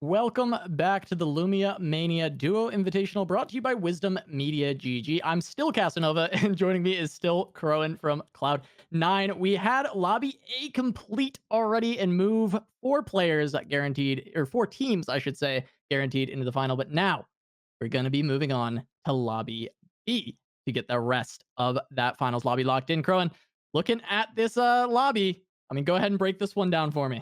Welcome back to the Lumia Mania Duo Invitational brought to you by Wisdom Media GG. I'm still Casanova, and joining me is still Khroen from Cloud9. We had Lobby A complete already and move four players guaranteed, or four teams, I should say, guaranteed into the final. But now we're going to be moving on to Lobby B to get the rest of that finals lobby locked in. Khroen, looking at this lobby, go ahead and break this one down for me.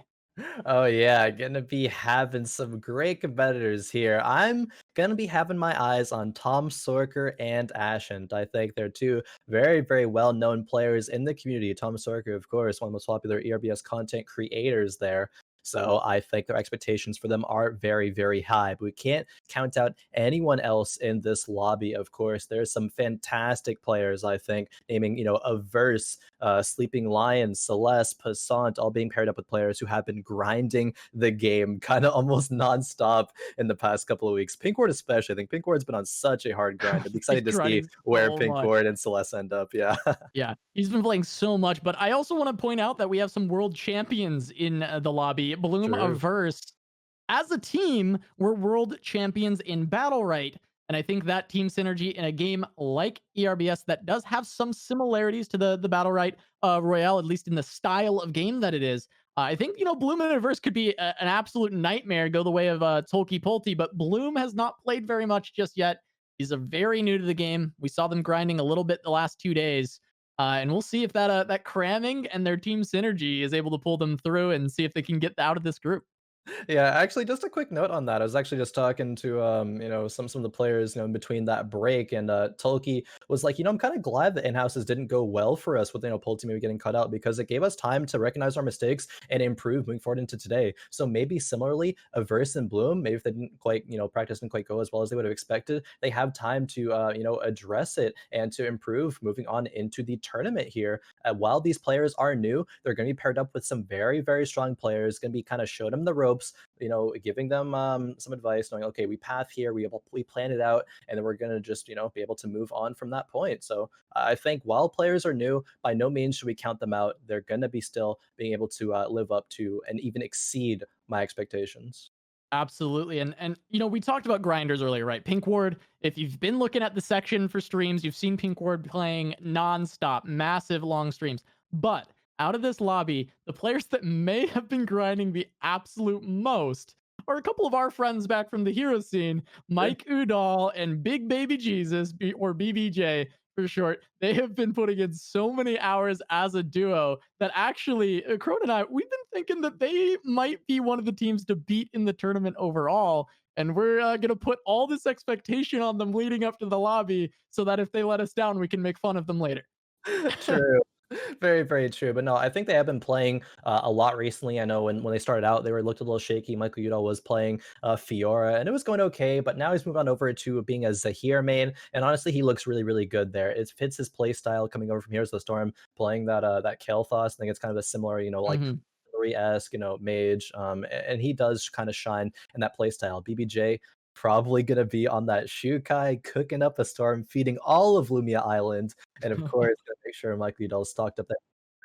Oh yeah, gonna be having some great competitors here. I'm gonna be having my eyes on Tomsorcer and Ashent. I think they're two very, very well-known players in the community. Tomsorcer, of course, one of the most popular ERBS content creators there. So I think their expectations for them are very, very high. But we can't count out anyone else in this lobby, of course. There's some fantastic players, I think, naming, Averse, Sleeping Lion, Celeste, Passant, all being paired up with players who have been grinding the game kind of almost nonstop in the past couple of weeks. PinkWard especially. I think PinkWard's been on such a hard grind. I'm He's excited to see grinding where so much. PinkWard and Celeste end up. Yeah. Yeah, he's been playing so much, but I also want to point out that we have some world champions in the lobby. Bloom True. Averse, as a team, we're world champions in Battle Right. And I think that team synergy in a game like ERBS that does have some similarities to the Battle Right Royale, at least in the style of game that it is. I think, Bloom and Averse could be an absolute nightmare, go the way of Tolky Polty, but Bloom has not played very much just yet. He's a very new to the game. We saw them grinding a little bit the last 2 days. And we'll see if that cramming and their team synergy is able to pull them through and see if they can get out of this group. Yeah, actually, just a quick note on that. I was actually just talking to some of the players, in between that break, and Tolki was like, I'm kind of glad that in-houses didn't go well for us with Pull Team maybe getting cut out because it gave us time to recognize our mistakes and improve moving forward into today. So maybe similarly, Averse and Bloom, maybe if they didn't quite practice didn't quite go as well as they would have expected, they have time to address it and to improve moving on into the tournament here. While these players are new, they're going to be paired up with some very, very strong players, going to be kind of showing them the ropes, giving them some advice, knowing, okay, we path here, we plan it out, and then we're gonna just be able to move on from that point. So I think while players are new, by no means should we count them out. They're gonna be still being able to live up to and even exceed my expectations. Absolutely. And we talked about grinders earlier, right? PinkWard, if you've been looking at the section for streams, you've seen PinkWard playing nonstop, massive long streams. But out of this lobby, the players that may have been grinding the absolute most are a couple of our friends back from the hero scene, Mike Udall and Big Baby Jesus, or BBJ for short. They have been putting in so many hours as a duo that actually, Crone and I, we've been thinking that they might be one of the teams to beat in the tournament overall. And we're going to put all this expectation on them leading up to the lobby so that if they let us down, we can make fun of them later. True. Very, very true. But no, I think they have been playing a lot recently. I know when they started out, they were looked a little shaky. Michael Udall was playing Fiora, and it was going okay. But now he's moved on over to being a Zahir main, and honestly, he looks really, really good there. It fits his play style coming over from Heroes of the Storm, playing that Kael'thas. I think it's kind of a similar, like Mhm. esque, mage. And he does kind of shine in that play style. BBJ probably gonna be on that Shukai, cooking up a storm, feeding all of Lumia Island, and of course, gonna make sure Mike Liddell's stocked up that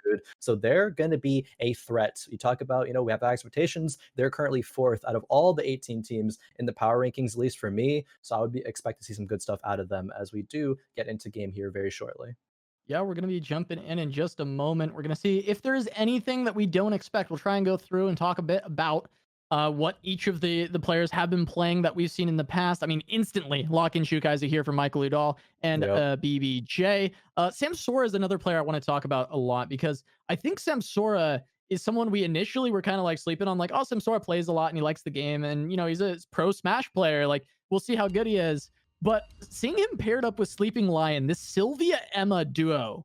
food. So they're gonna be a threat. You talk about, we have expectations. They're currently fourth out of all the 18 teams in the power rankings, at least for me. So I would expect to see some good stuff out of them as we do get into game here very shortly. Yeah, we're going to be jumping in just a moment. We're going to see if there is anything that we don't expect. We'll try and go through and talk a bit about what each of the players have been playing that we've seen in the past. Instantly lock in Shukai's here for Michael Udall and Yep. BBJ. Samsora is another player I want to talk about a lot because I think Samsora is someone we initially were kind of like sleeping on, like, oh, Samsora plays a lot and he likes the game, and he's a pro Smash player. Like, we'll see how good he is. But seeing him paired up with Sleeping Lion, this Sylvia Emma duo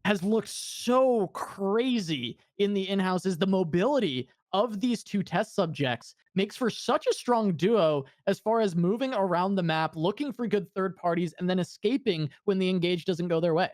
has looked so crazy in the in-houses. The mobility of these two test subjects makes for such a strong duo as far as moving around the map, looking for good third parties, and then escaping when the engage doesn't go their way.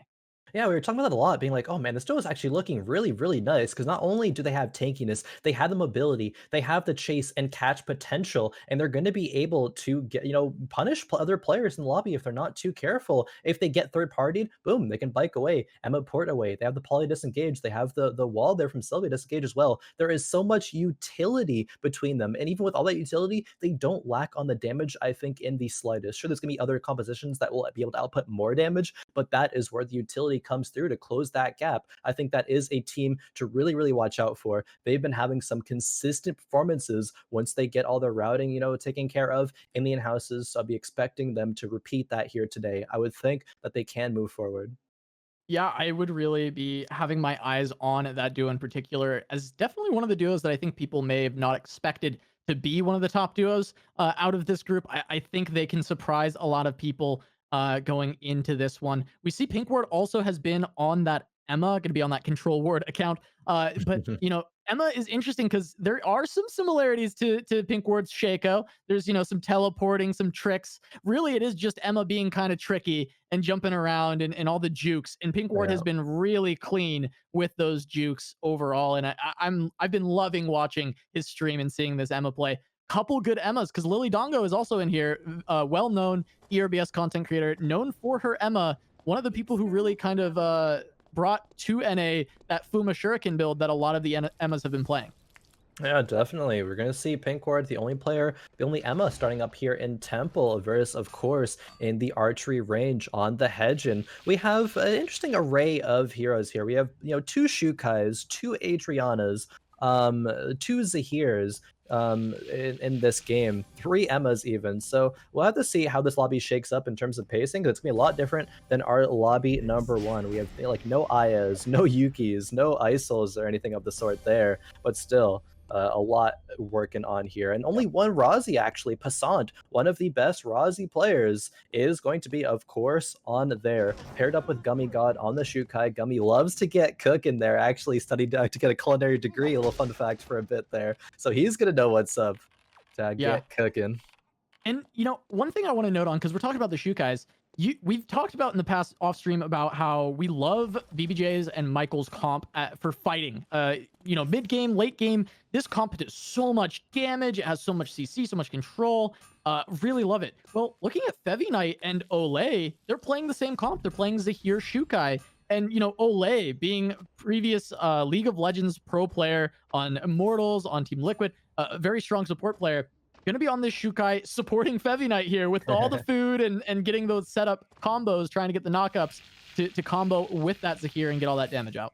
Yeah, we were talking about that a lot, being like, oh man, this duo is actually looking really, really nice. Because not only do they have tankiness, they have the mobility, they have the chase and catch potential, and they're going to be able to get, punish other players in the lobby if they're not too careful. If they get third partied, boom, they can bike away, Emma port away. They have the poly disengage, they have the wall there from Sylvia disengage as well. There is so much utility between them, and even with all that utility, they don't lack on the damage, I think, in the slightest. Sure, there's going to be other compositions that will be able to output more damage, but that is where the utility comes through to close that gap. I think that is a team to really, really watch out for. They've been having some consistent performances once they get all their routing, taken care of in the in-houses. So I'll be expecting them to repeat that here today. I would think that they can move forward. Yeah, I would really be having my eyes on that duo in particular as definitely one of the duos that I think people may have not expected to be one of the top duos out of this group. I think they can surprise a lot of people going into this one. We see PinkWard also has been on that Emma, going to be on that Control Ward account. But, Emma is interesting because there are some similarities to PinkWard's Shaco. There's, some teleporting, some tricks. Really, it is just Emma being kind of tricky and jumping around and all the jukes. And PinkWard Yeah. has been really clean with those jukes overall. And I've been loving watching his stream and seeing this Emma play. Couple good Emmas because Lily Dongo is also in here, well-known ERBS content creator, known for her Emma. One of the people who really kind of brought to NA that Fuma Shuriken build that a lot of the Emmas have been playing. Yeah, definitely. We're going to see PinkWard, the only player, the only Emma starting up here in Temple, versus, of course, in the archery range on the hedge. And we have an interesting array of heroes here. We have, two Shukais, two Adrianas, two Zahirs, in this game, three Emmas even. So we'll have to see how this lobby shakes up in terms of pacing. 'Cause it's gonna be a lot different than our lobby number one. We have like no Ayas, no Yukis, no Isils or anything of the sort there, but still. A lot working on here, and only one Razi actually. Passant, one of the best Razi players, is going to be, of course, on there, paired up with Gummy God on the Shukai. Gummy loves to get cooking there. Actually studied to get a culinary degree. A little fun fact for a bit there, so he's gonna know what's up to Yeah. get cooking. And one thing I want to note on because we're talking about the Shukais, we've talked about in the past off stream about how we love BBJ's and Michael's comp for fighting. Mid game, late game, this comp does so much damage. It has so much CC, so much control. Really love it. Well, looking at Fevi Knight and Olay, they're playing the same comp. They're playing Zahir Shukai. And Olay being previous League of Legends pro player on Immortals, on Team Liquid, a very strong support player. Gonna be on this Shukai supporting Fevi Knight here with all the food and getting those setup combos, trying to get the knockups to combo with that Zahir and get all that damage out.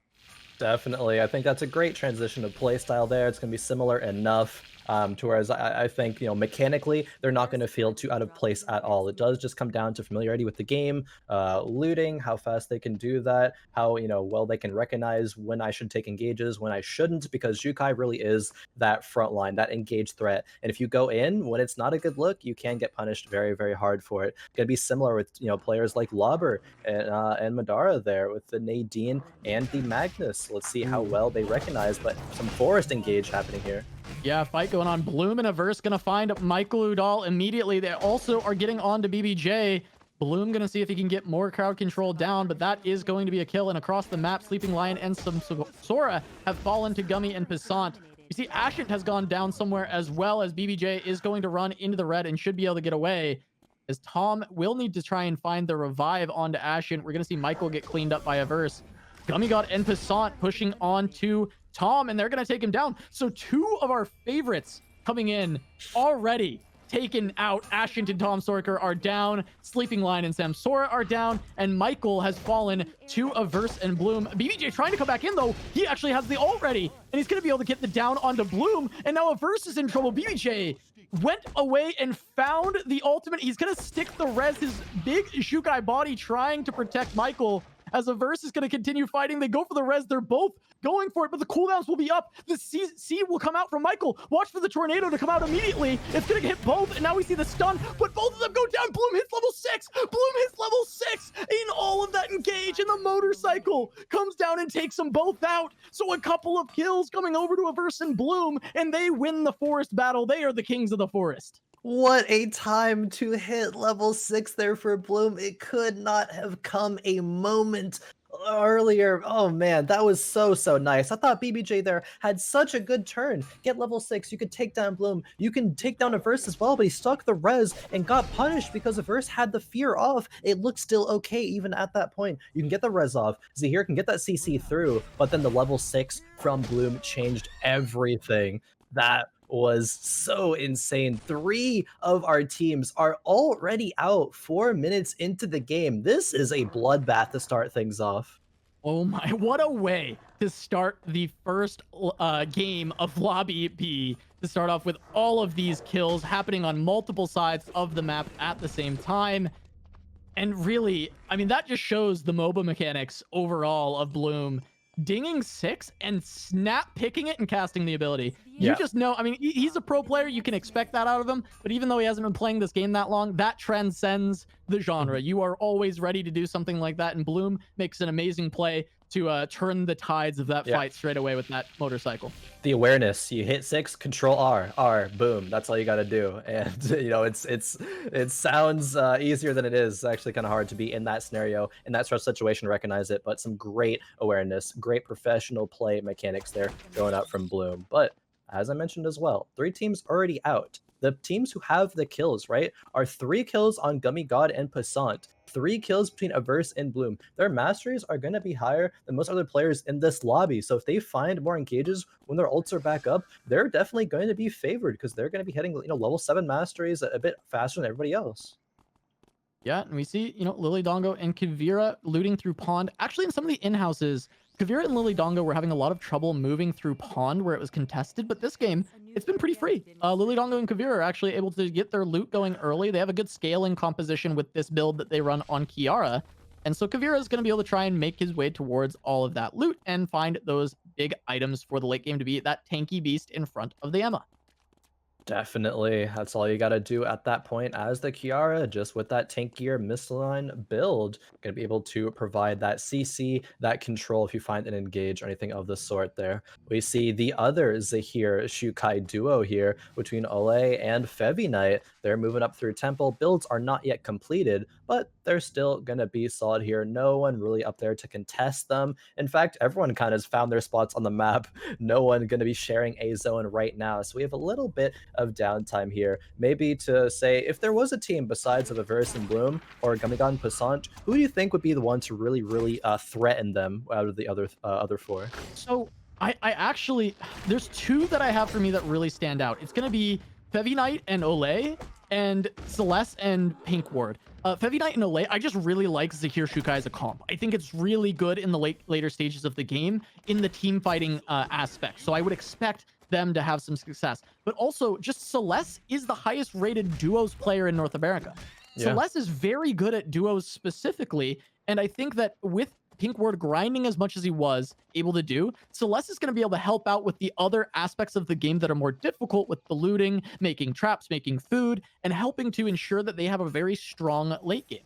Definitely. I think that's a great transition of playstyle there. It's going to be similar enough to whereas I think, mechanically, they're not going to feel too out of place at all. It does just come down to familiarity with the game, looting, how fast they can do that, how, well they can recognize when I should take engages, when I shouldn't, because Jukai really is that front line, that engage threat. And if you go in when it's not a good look, you can get punished very, very hard for it. Going to be similar with, players like Lobber and Madara there with the Nadine and the Magnus. Let's see how well they recognize, but some forest engage happening here. Yeah, fight going on. Bloom and Averse gonna find Michael Udall immediately. They also are getting on to BBJ. Bloom gonna see if he can get more crowd control down, but that is going to be a kill. And across the map, Sleeping Lion and Samsora have fallen to Gummy and Passant. You see Ashent has gone down somewhere as well, as BBJ is going to run into the red and should be able to get away. As Tom will need to try and find the revive onto Ashent. We're gonna see Michael get cleaned up by Averse. Gummy God and Passant pushing on to Tom, and they're going to take him down. So two of our favorites coming in already taken out. Ashent and Tomsorcer are down. Sleeping Lion and Samsora are down. And Michael has fallen to Averse and Bloom. BBJ trying to come back in, though. He actually has the ult ready, and he's going to be able to get the down onto Bloom. And now Averse is in trouble. BBJ went away and found the ultimate. He's going to stick the res, his big Shukai body, trying to protect Michael. As Averse is going to continue fighting, they go for the res. They're both going for it, but the cooldowns will be up. The C will come out from Michael. Watch for the tornado to come out immediately. It's going to hit both, and now we see the stun, but both of them go down. Bloom hits level 6. Bloom hits level 6 in all of that engage, and the motorcycle comes down and takes them both out. So a couple of kills coming over to Averse and Bloom, and they win the forest battle. They are the kings of the forest. What a time to hit level 6 there for Bloom. It could not have come a moment earlier. Oh man, that was so nice. I thought BBJ there had such a good turn. Get level 6, you could take down Bloom, you can take down Averse as well, but he stuck the res and got punished because Averse had the fear off. It looked still okay even at that point. You can get the res off, Zahir can get that CC through, but then the level 6 from Bloom changed everything. That was so insane. 3 of our teams are already out 4 minutes into the game. This is a bloodbath to start things off. Oh my, what a way to start the first game of Lobby B, to start off with all of these kills happening on multiple sides of the map at the same time. And really, I mean, that just shows the MOBA mechanics overall of Bloom. Dinging 6 and snap picking it and casting the ability. You just know, I mean, he's a pro player. You can expect that out of him. But even though he hasn't been playing this game that long, that transcends the genre. You are always ready to do something like that. And Bloom makes an amazing play to turn the tides of that fight straight away with that motorcycle. The awareness, you hit 6, control R, boom. That's all you got to do. And you know, it sounds easier than it is. It's actually kind of hard to be in that scenario, in that sort of situation, recognize it. But some great awareness, great professional play mechanics there going out from Bloom. But as I mentioned as well, 3 teams already out. The teams who have the kills, right, are 3 kills on Gummy God and Passant. 3 kills between Averse and Bloom. Their masteries are going to be higher than most other players in this lobby. So if they find more engages when their ults are back up, they're definitely going to be favored because they're going to be hitting, you know, level 7 masteries a bit faster than everybody else. Yeah, and we see, you know, Lily Dongo and Kavira looting through Pond. Actually, in some of the in-houses, Kavira and Lily Dongo were having a lot of trouble moving through Pond where it was contested, but this game, it's been pretty free. Lily Dongo and Kavira are actually able to get their loot going early. They have a good scaling composition with this build that they run on Kiara. And so Kavira is going to be able to try and make his way towards all of that loot and find those big items for the late game to be that tanky beast in front of the Emma. Definitely. That's all you got to do at that point as the Kiara, just with that tankier misaligned build, going to be able to provide that CC, that control if you find an engage or anything of the sort there. We see the other Zahir Shukai duo here between Ole and Fevi Knight. They're moving up through Temple. Builds are not yet completed, but they're still going to be solid here. No one really up there to contest them. In fact, everyone kind of has found their spots on the map. No one going to be sharing a zone right now. So we have a little bit of downtime here. Maybe to say, if there was a team besides of Averse and Bloom or Gummigon Passant, who do you think would be the one to really threaten them out of the other 4? So I actually, there's 2 that I have for me that really stand out. It's going to be Fevi Knight and Ole, and Celeste and PinkWard. Fevi Knight and Ole, I just really like Zahir Shukai as a comp. I think it's really good in the later stages of the game in the team fighting aspect. So I would expect them to have some success. But also, just Celeste is the highest rated duos player in North America. Yeah. Celeste is very good at duos specifically, and I think that with PinkWard grinding as much as he was able to do, Celeste is going to be able to help out with the other aspects of the game that are more difficult, with the looting, making traps, making food, and helping to ensure that they have a very strong late game.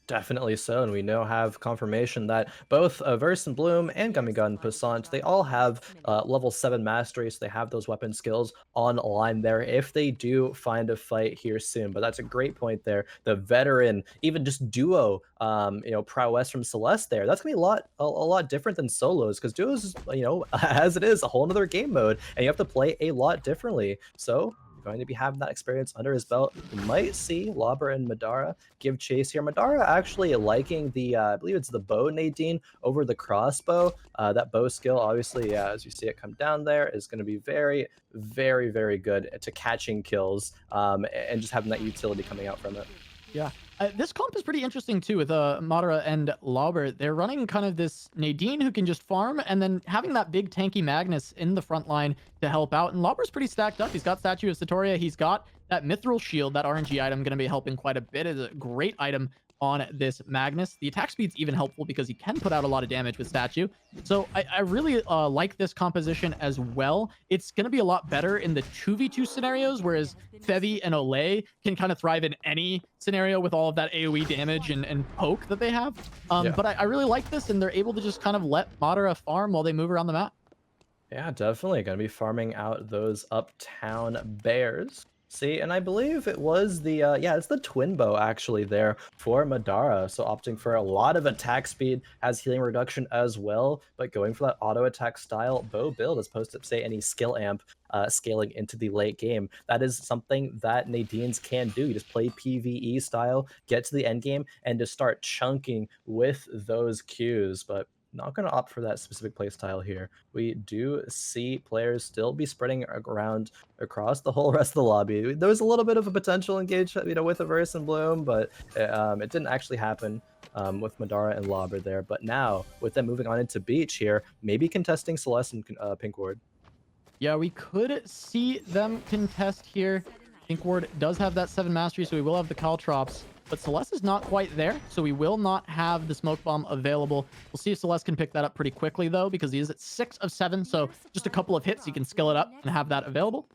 Definitely so, and we now have confirmation that both Averse and Bloom and Gummigun Passant, they all have level 7 mastery, so they have those weapon skills online there if they do find a fight here soon. But that's a great point there. The veteran, even just duo, you know, prowess from Celeste there, that's gonna be a lot different than solos, because duos is, you know, as it is, a whole nother game mode, and you have to play a lot differently. So going to be having that experience under his belt. We might see Lauber and Madara give chase here. Madara actually liking the, I believe it's the bow Nadine over the crossbow. That bow skill, obviously, as you see it come down there, is going to be very good to catching kills and just having that utility coming out from it. Yeah. This comp is pretty interesting too with Madara and Lauber. They're running kind of this Nadine who can just farm, and then having that big tanky Magnus in the front line to help out. And Lauber's pretty stacked up. He's got Statue of Satoria. He's got that Mithril Shield, that RNG item, going to be helping quite a bit. It's a great item on this Magnus. The attack speed's even helpful because he can put out a lot of damage with Statue. So I really like this composition as well. It's going to be a lot better in the 2v2 scenarios, whereas Fevi and Ole can kind of thrive in any scenario with all of that AoE damage and poke that they have. But I really like this, and they're able to just kind of let Madara farm while they move around the map. Yeah, definitely going to be farming out those uptown bears. See, and I believe it was the yeah, it's the twin bow actually there for Madara. So opting for a lot of attack speed, has healing reduction as well, but going for that auto attack style bow build as opposed to say any skill amp scaling into the late game. That is something that Nadine's can do. You just play PvE style, get to the end game, and just start chunking with those Qs. But not going to opt for that specific playstyle here. We do see players still be spreading around across the whole rest of the lobby. There was a little bit of a potential engage, with a Verse and Bloom, but it didn't actually happen with Madara and Lobber there. But now, with them moving on into Beach here, maybe contesting Celeste and PinkWard. Yeah, we could see them contest here. PinkWard does have that 7 mastery, so we will have the Caltrops. But Celeste is not quite there, so we will not have the Smoke Bomb available. We'll see if Celeste can pick that up pretty quickly, though, because he is at 6 of 7, so just a couple of hits, he can skill it up and have that available.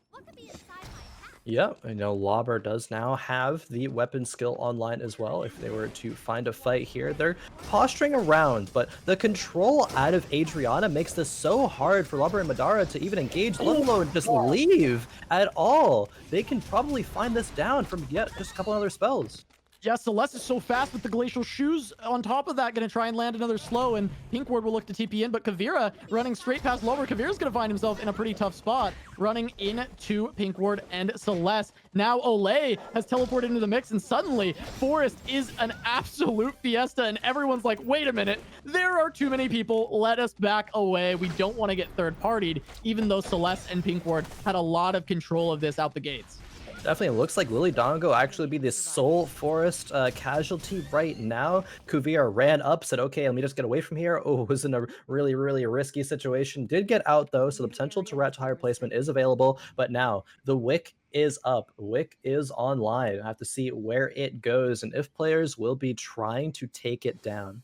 Yeah, Lobber does now have the weapon skill online as well. If they were to find a fight here, they're posturing around, but the control out of Adriana makes this so hard for Lobber and Madara to even engage, let alone just leave at all. They can probably find this down from just a couple other spells. Yeah, Celeste is so fast with the Glacial Shoes. On top of that, going to try and land another slow, and PinkWard will look to TP in, but Kavira running straight past Lover. Kavira's going to find himself in a pretty tough spot, running into PinkWard and Celeste. Now Olay has teleported into the mix, and suddenly Forest is an absolute fiesta, and everyone's like, wait a minute, there are too many people. Let us back away. We don't want to get third-partied, even though Celeste and PinkWard had a lot of control of this out the gates. Definitely looks like Lily Dongo actually be the sole Forest casualty right now. Kuvira ran up, said, okay, let me just get away from here. Oh, was in a really, really risky situation. Did get out, though, so the potential to rat to higher placement is available. But now the Wick is up. Wick is online. I have to see where it goes and if players will be trying to take it down.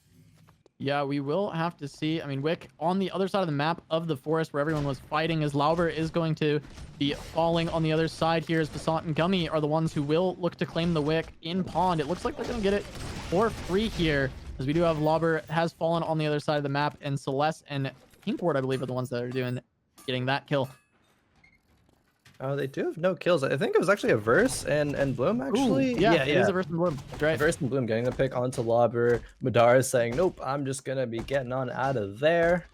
Yeah, we will have to see. I mean, Wick on the other side of the map of the forest where everyone was fighting, as Lauber is going to be falling on the other side here, as Basant and Gummy are the ones who will look to claim the Wick in Pond. It looks like they're going to get it for free here, as we do have Lauber has fallen on the other side of the map, and Celeste and PinkWard, I believe, are the ones that are getting that kill. Oh, they do have no kills. I think it was actually a Verse and Bloom, actually. Ooh, yeah, it is a Verse and Bloom. That's right. Verse and Bloom getting the pick onto Lobber. Madara is saying, nope, I'm just going to be getting on out of there.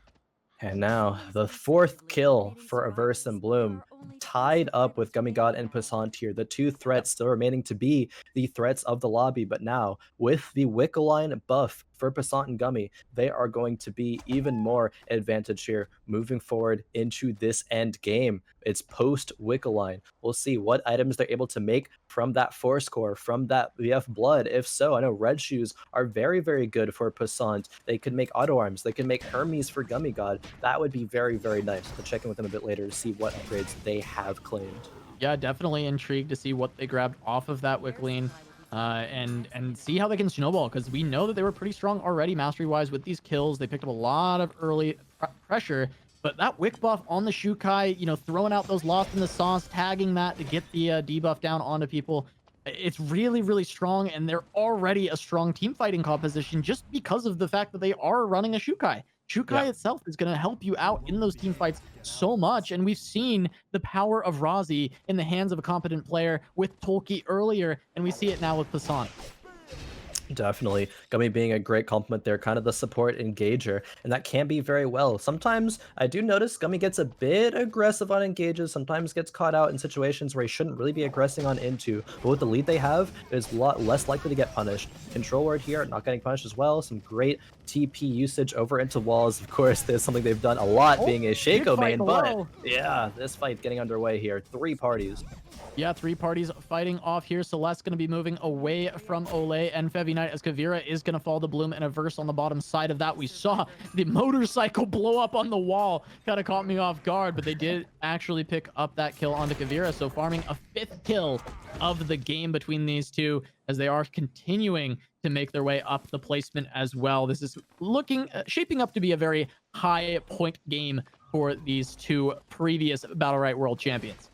And now the 4th kill for a Verse and Bloom, tied up with Gummy God and Passant here. The 2 threats still remaining to be the threats of the lobby, but now with the Wickaline buff for Passant and Gummy, they are going to be even more advantage here moving forward into this end game. It's post Wickaline. We'll see what items they're able to make from that Force Core, from that VF Blood. If so, I know Red Shoes are very, very good for Passant. They could make Auto Arms. They can make Hermes for Gummy God. That would be very, very nice. To check in with them a bit later to see what upgrades they have claimed. Yeah, definitely intrigued to see what they grabbed off of that Wickaline. And see how they can snowball, because we know that they were pretty strong already mastery wise with these kills. They picked up a lot of early pressure, but that Wick buff on the Shukai, throwing out those Lost in the Sauce, tagging that to get the debuff down onto people, it's really, really strong, and they're already a strong team fighting composition just because of the fact that they are running a Shukai. Shukai itself is going to help you out in those team fights so much, and we've seen the power of Razi in the hands of a competent player with Tolki earlier, and we see it now with Passant. Definitely. Gummy being a great compliment there, kind of the support engager, and that can be very well. Sometimes I do notice Gummy gets a bit aggressive on engages, sometimes gets caught out in situations where he shouldn't really be aggressing on into, but with the lead they have, it's a lot less likely to get punished. Control Ward here, not getting punished as well. Some great TP usage over into walls. Of course, there's something they've done a lot being a Shaco main, but yeah, this fight getting underway here. 3 parties. Yeah, 3 parties fighting off here. Celeste going to be moving away from Olay and Fevi Knight, as Kavira is going to fall to Bloom, and a Verse on the bottom side of that. We saw the motorcycle blow up on the wall. Kind of caught me off guard, but they did actually pick up that kill onto Kavira. So farming a 5th kill of the game between these two, as they are continuing to make their way up the placement as well. This is shaping up to be a very high point game for these 2 previous Battle Right World champions.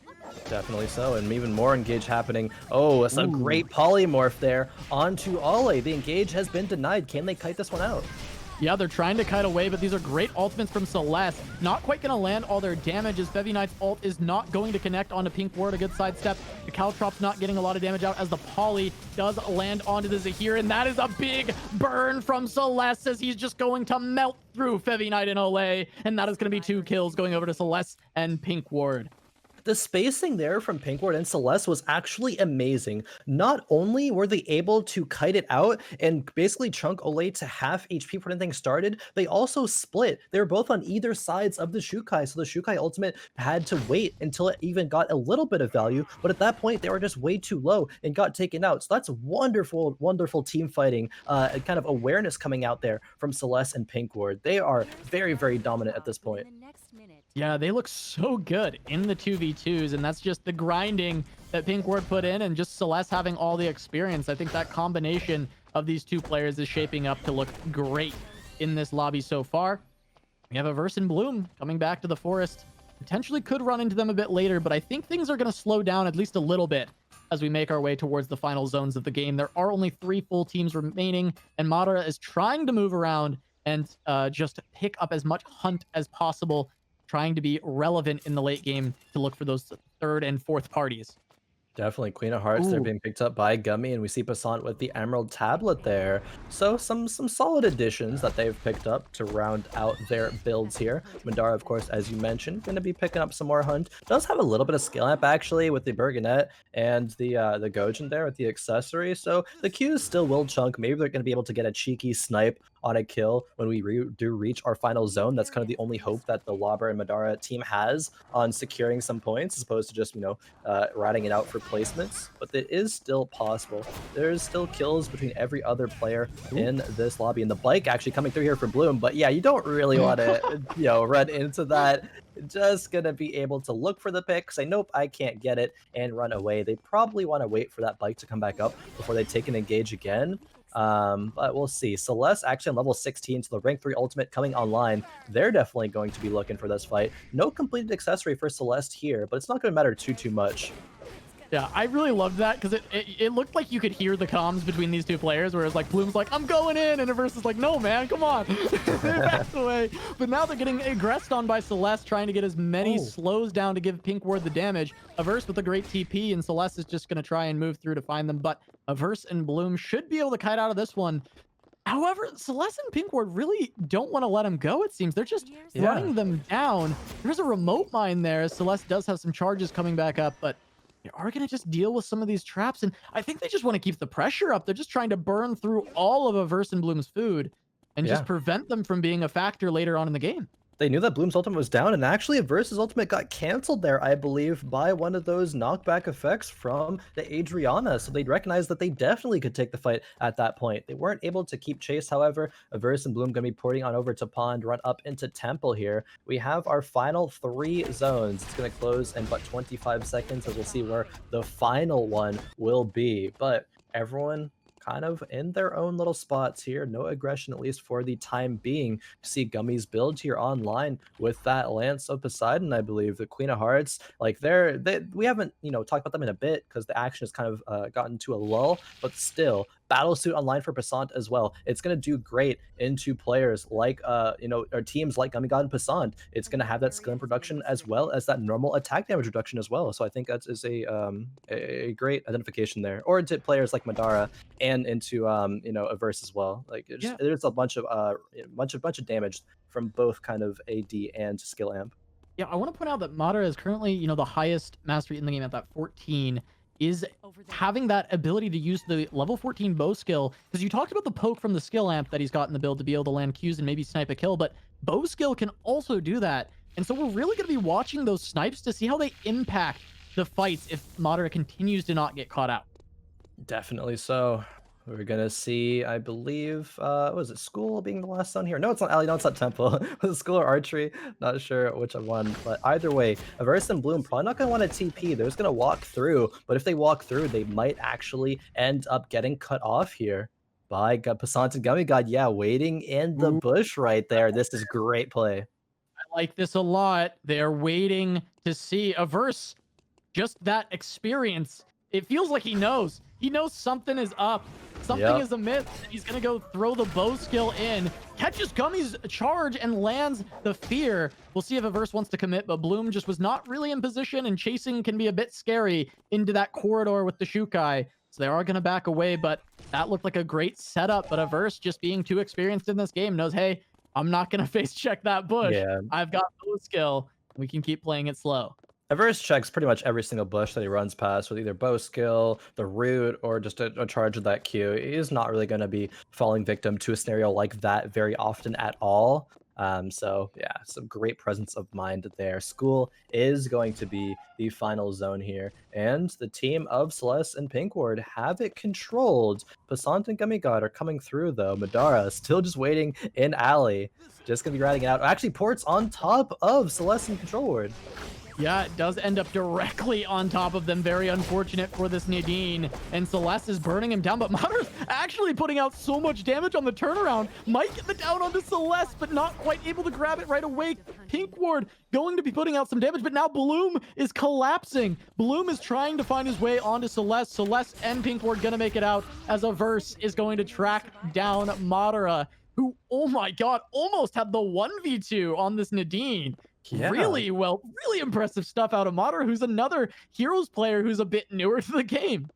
Definitely so, and even more engage happening. Oh, it's a great polymorph there onto Ollie. The engage has been denied. Can they kite this one out? Yeah, they're trying to kite away, but these are great ultimates from Celeste. Not quite going to land all their damage as Fevi Knight's ult is not going to connect onto PinkWard. A good sidestep. The Caltrop's not getting a lot of damage out as the Poly does land onto the Zahir, and that is a big burn from Celeste as he's just going to melt through Fevi Knight and Olay, and that is going to be 2 kills going over to Celeste and PinkWard. The spacing there from PinkWard and Celeste was actually amazing. Not only were they able to kite it out and basically chunk Olay to half HP before anything started, they also split. They were both on either sides of the Shukai, so the Shukai ultimate had to wait until it even got a little bit of value, but at that point they were just way too low and got taken out. So that's wonderful, wonderful team fighting, kind of awareness coming out there from Celeste and PinkWard. They are very, very dominant at this point. Yeah, they look so good in the 2v2s, and that's just the grinding that PinkWard put in and just Celeste having all the experience. I think that combination of these two players is shaping up to look great in this lobby so far. We have Averse and Bloom coming back to the forest. Potentially could run into them a bit later, but I think things are going to slow down at least a little bit as we make our way towards the final zones of the game. There are only 3 full teams remaining, and Madara is trying to move around and just pick up as much hunt as possible, trying to be relevant in the late game to look for those 3rd and 4th parties. Definitely. Queen of Hearts, they're being picked up by Gummy, and we see Passant with the Emerald Tablet there. So some solid additions that they've picked up to round out their builds here. Madara, of course, as you mentioned, going to be picking up some more Hunt. Does have a little bit of skill amp, actually, with the Burgonet and the Gojin there with the accessory. So the Qs still will chunk. Maybe they're going to be able to get a cheeky snipe on a kill when we do reach our final zone. That's kind of the only hope that the Lauber and Madara team has on securing some points, as opposed to just, riding it out for placements. But it is still possible. There's still kills between every other player in this lobby, and the bike actually coming through here for Bloom. But yeah, you don't really want to, run into that. Just gonna be able to look for the pick, say nope, I can't get it, and run away. They probably want to wait for that bike to come back up before they take an engage again. But we'll see. Celeste actually on level 16, so the rank 3 ultimate coming online. They're definitely going to be looking for this fight. No completed accessory for Celeste here, but it's not going to matter too much. Yeah, I really loved that because it looked like you could hear the comms between these two players, whereas like Bloom's like, I'm going in, and Averse is like, no man, come on. They backed away. But now they're getting aggressed on by Celeste, trying to get as many slows down to give PinkWard the damage. Averse with a great TP, and Celeste is just going to try and move through to find them, but Averse and Bloom should be able to kite out of this one. However, Celeste and PinkWard really don't want to let him go, it seems. They're just running them down. There's a remote mine there. Celeste does have some charges coming back up, but they are going to just deal with some of these traps, and I think they just want to keep the pressure up. They're just trying to burn through all of Averse and Bloom's food and just prevent them from being a factor later on in the game. They knew that Bloom's ultimate was down, and actually Averse's ultimate got canceled there, I believe, by one of those knockback effects from the Adriana. So they'd recognize that they definitely could take the fight at that point. They weren't able to keep chase, however. Averse and Bloom going to be porting on over to Pond, run up into Temple here. We have our final 3 zones. It's going to close in but 25 seconds, as we'll see where the final one will be. But everyone kind of in their own little spots here. No aggression, at least for the time being. See Gummy's build here online with that Lance of Poseidon, I believe. The Queen of Hearts, like we haven't, talked about them in a bit because the action has kind of gotten to a lull, but still, Battlesuit online for Passant as well. It's going to do great into players like, or teams like Gummy God and Passant. It's going to have that skill and production as well as that normal attack damage reduction as well. So I think that is a great identification there. Or into players like Madara and into, Averse as well. Like, there's a bunch of damage from both kind of AD and skill amp. Yeah, I want to point out that Madara is currently, the highest mastery in the game at that 14. Is having that ability to use the level 14 bow skill, because you talked about the poke from the skill amp that he's got in the build to be able to land Qs and maybe snipe a kill, but bow skill can also do that. And so we're really going to be watching those snipes to see how they impact the fights if Madara continues to not get caught out. Definitely so. We're gonna see, I believe, was it School being the last zone here? No, it's not Alley. No, it's not Temple. Was it School or Archery? Not sure which one. But either way, Averse and Bloom probably not gonna want to TP. They're just gonna walk through. But if they walk through, they might actually end up getting cut off here by Passant and Gummy God. Yeah, waiting in the bush right there. This is great play. I like this a lot. They're waiting to see Averse. Just that experience. It feels like he knows. He knows something is up. something Yep. is amiss. He's gonna go throw the bow skill in, catches Gummy's charge and lands the fear. We'll see if Averse wants to commit, but Bloom just was not really in position, and chasing can be a bit scary into that corridor with the Shukai. So they are gonna back away, but that looked like a great setup. But Averse, just being too experienced in this game, knows, hey, I'm not gonna face check that bush. Yeah. I've got bow skill. We can keep playing it slow. Averse checks pretty much every single bush that he runs past with either bow skill, the root, or just a charge of that Q. He is not really going to be falling victim to a scenario like that very often at all. So yeah, some great presence of mind there. School is going to be the final zone here, and the team of Celeste and PinkWard have it controlled. Passant and Gummy God are coming through though. Madara still just waiting in alley, just gonna be riding it out. Actually, Port's on top of Celeste and Control Ward. Yeah, it does end up directly on top of them. Very unfortunate for this Nadine. And Celeste is burning him down, but Madara's actually putting out so much damage on the turnaround. Might get the down onto Celeste, but not quite able to grab it right away. PinkWard going to be putting out some damage, but now Bloom is collapsing. Bloom is trying to find his way onto Celeste. Celeste and PinkWard gonna make it out as Averse is going to track down Madara, who, oh my god, almost had the 1v2 on this Nadine. Yeah. Really impressive stuff out of Madara, who's another Heroes player who's a bit newer to the game.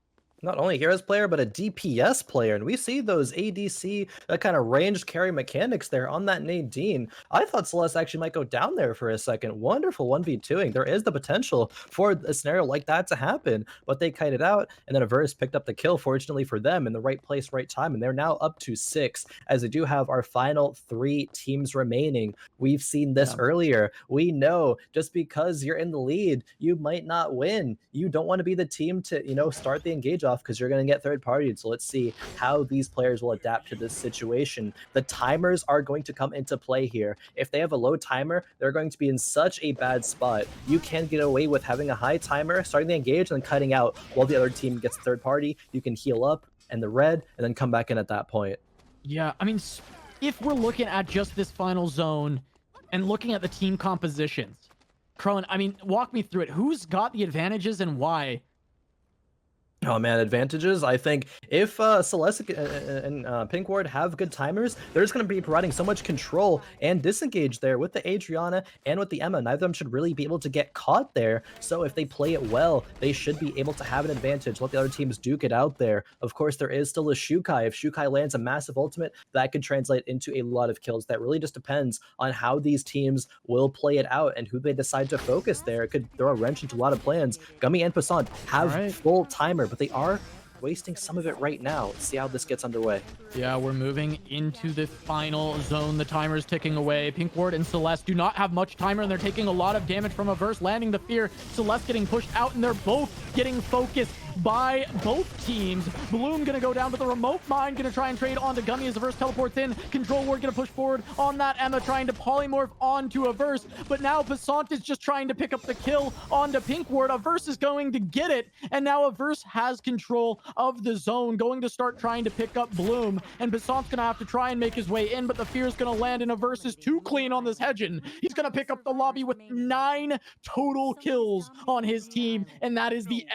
Not only Heroes player, but a DPS player. And we see those ADC, kind of ranged carry mechanics there on that Nadine. I thought Celeste actually might go down there for a second. Wonderful 1v2ing. There is the potential for a scenario like that to happen, but they kited out, and then Averse picked up the kill, fortunately for them, in the right place, right time. And they're now up to 6, as they do have our final 3 teams remaining. We've seen this earlier. We know just because you're in the lead, you might not win. You don't want to be the team to, start the engage off, because you're going to get third partied. So let's see how these players will adapt to this situation. The timers are going to come into play here. If they have a low timer, they're going to be in such a bad spot. You can get away with having a high timer, starting the engage, and then cutting out while the other team gets third party. You can heal up and the red, and then come back in at that point. Yeah, I mean, if we're looking at just this final zone and looking at the team compositions, Khroen, I mean, walk me through it. Who's got the advantages and why? Oh man, advantages. I think if Celeste and PinkWard have good timers, they're just going to be providing so much control and disengage there with the Adriana and with the Emma. Neither of them should really be able to get caught there. So if they play it well, they should be able to have an advantage. Let the other teams duke it out there. Of course, there is still a Shukai. If Shukai lands a massive ultimate, that could translate into a lot of kills. That really just depends on how these teams will play it out and who they decide to focus there. It could throw a wrench into a lot of plans. Gummy and Passant have full timer, but they are wasting some of it right now. Let's see how this gets underway. Yeah, we're moving into the final zone. The timer's ticking away. PinkWard and Celeste do not have much timer, and they're taking a lot of damage from Averse, landing the fear. Celeste getting pushed out, and they're both getting focused by both teams. Bloom gonna go down, but the remote mine gonna try and trade onto Gummy as Averse teleports in. Control Ward gonna push forward on that Emma, trying to polymorph onto Averse, but now Passant is just trying to pick up the kill onto PinkWard. Averse is going to get it, and now Averse has control of the zone, going to start trying to pick up Bloom, and Passant's gonna have to try and make his way in, but the fear is gonna land, and Averse is too clean on this Hedgen. He's gonna pick up the lobby with 9 total kills on his team, and that is the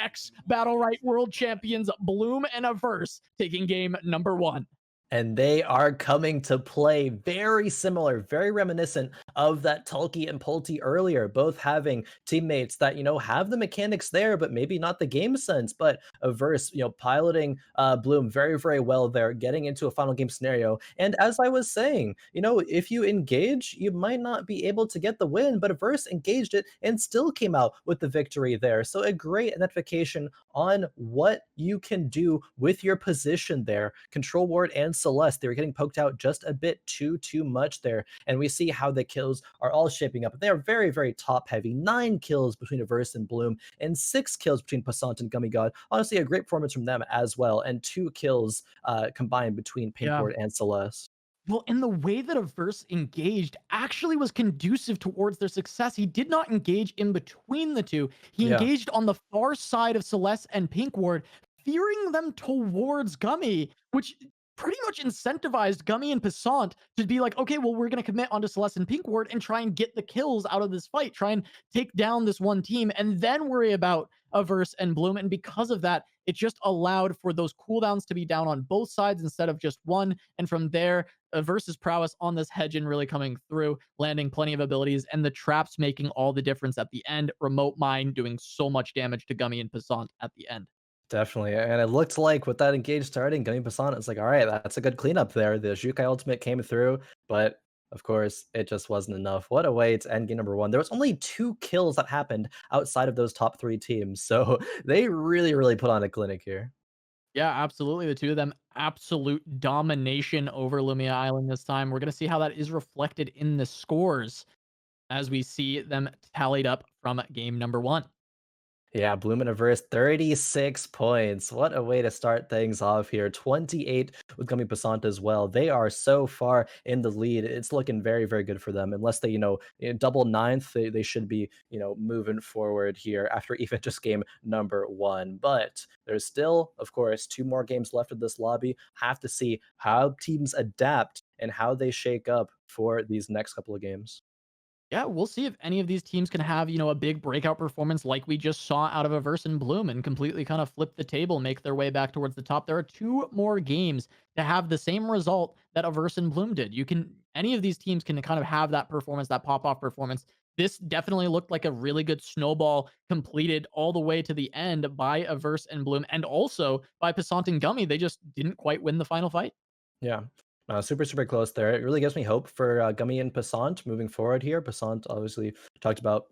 Battle Right World Champions Bloom and Averse taking game number 1. And they are coming to play very similar, very reminiscent of that Tulky and Pulte earlier, both having teammates that, have the mechanics there, but maybe not the game sense. But Averse, piloting Bloom very, very well there, getting into a final game scenario. And as I was saying, if you engage, you might not be able to get the win, but Averse engaged it and still came out with the victory there. So a great identification on what you can do with your position there. Control Ward and Celeste, they were getting poked out just a bit too much there, and we see how the kills are all shaping up. They are very, very top heavy. 9 kills between Averse and Bloom, and 6 kills between Passant and Gummy God. Honestly, a great performance from them as well, and 2 kills combined between PinkWard and Celeste. Well, and the way that Averse engaged actually was conducive towards their success. He did not engage in between the two. He engaged on the far side of Celeste and PinkWard, fearing them towards Gummy, which pretty much incentivized Gummy and Passant to be like, okay, well, we're going to commit onto Celeste and PinkWard and try and get the kills out of this fight, try and take down this one team, and then worry about Averse and Bloom. And because of that, it just allowed for those cooldowns to be down on both sides instead of just one. And from there, Averse's prowess on this Hedge really coming through, landing plenty of abilities, and the traps making all the difference at the end. Remote Mine doing so much damage to Gummy and Passant at the end. Definitely, and it looked like with that engage starting, Gunny Basana, it's like, all right, that's a good cleanup there. The Xiukai ultimate came through, but of course, it just wasn't enough. What a way to end game number one. There was only 2 kills that happened outside of those top 3 teams, so they really, really put on a clinic here. Yeah, absolutely. The two of them, absolute domination over Lumia Island this time. We're going to see how that is reflected in the scores as we see them tallied up from game number one. Yeah, Bluminiverse, 36 points. What a way to start things off here. 28 with Gummy Passant as well. They are so far in the lead. It's looking very, very good for them. Unless they, double ninth, they should be, moving forward here after even just game number one. But there's still, of course, 2 more games left of this lobby. Have to see how teams adapt and how they shake up for these next couple of games. Yeah, we'll see if any of these teams can have, a big breakout performance like we just saw out of Averse and Bloom and completely kind of flip the table, make their way back towards the top. There are 2 more games to have the same result that Averse and Bloom did. Any of these teams can kind of have that performance, that pop off performance. This definitely looked like a really good snowball completed all the way to the end by Averse and Bloom and also by Passant and Gummy. They just didn't quite win the final fight. Yeah. Super, super close there. It really gives me hope for Gummy and Passant moving forward here. Passant obviously talked about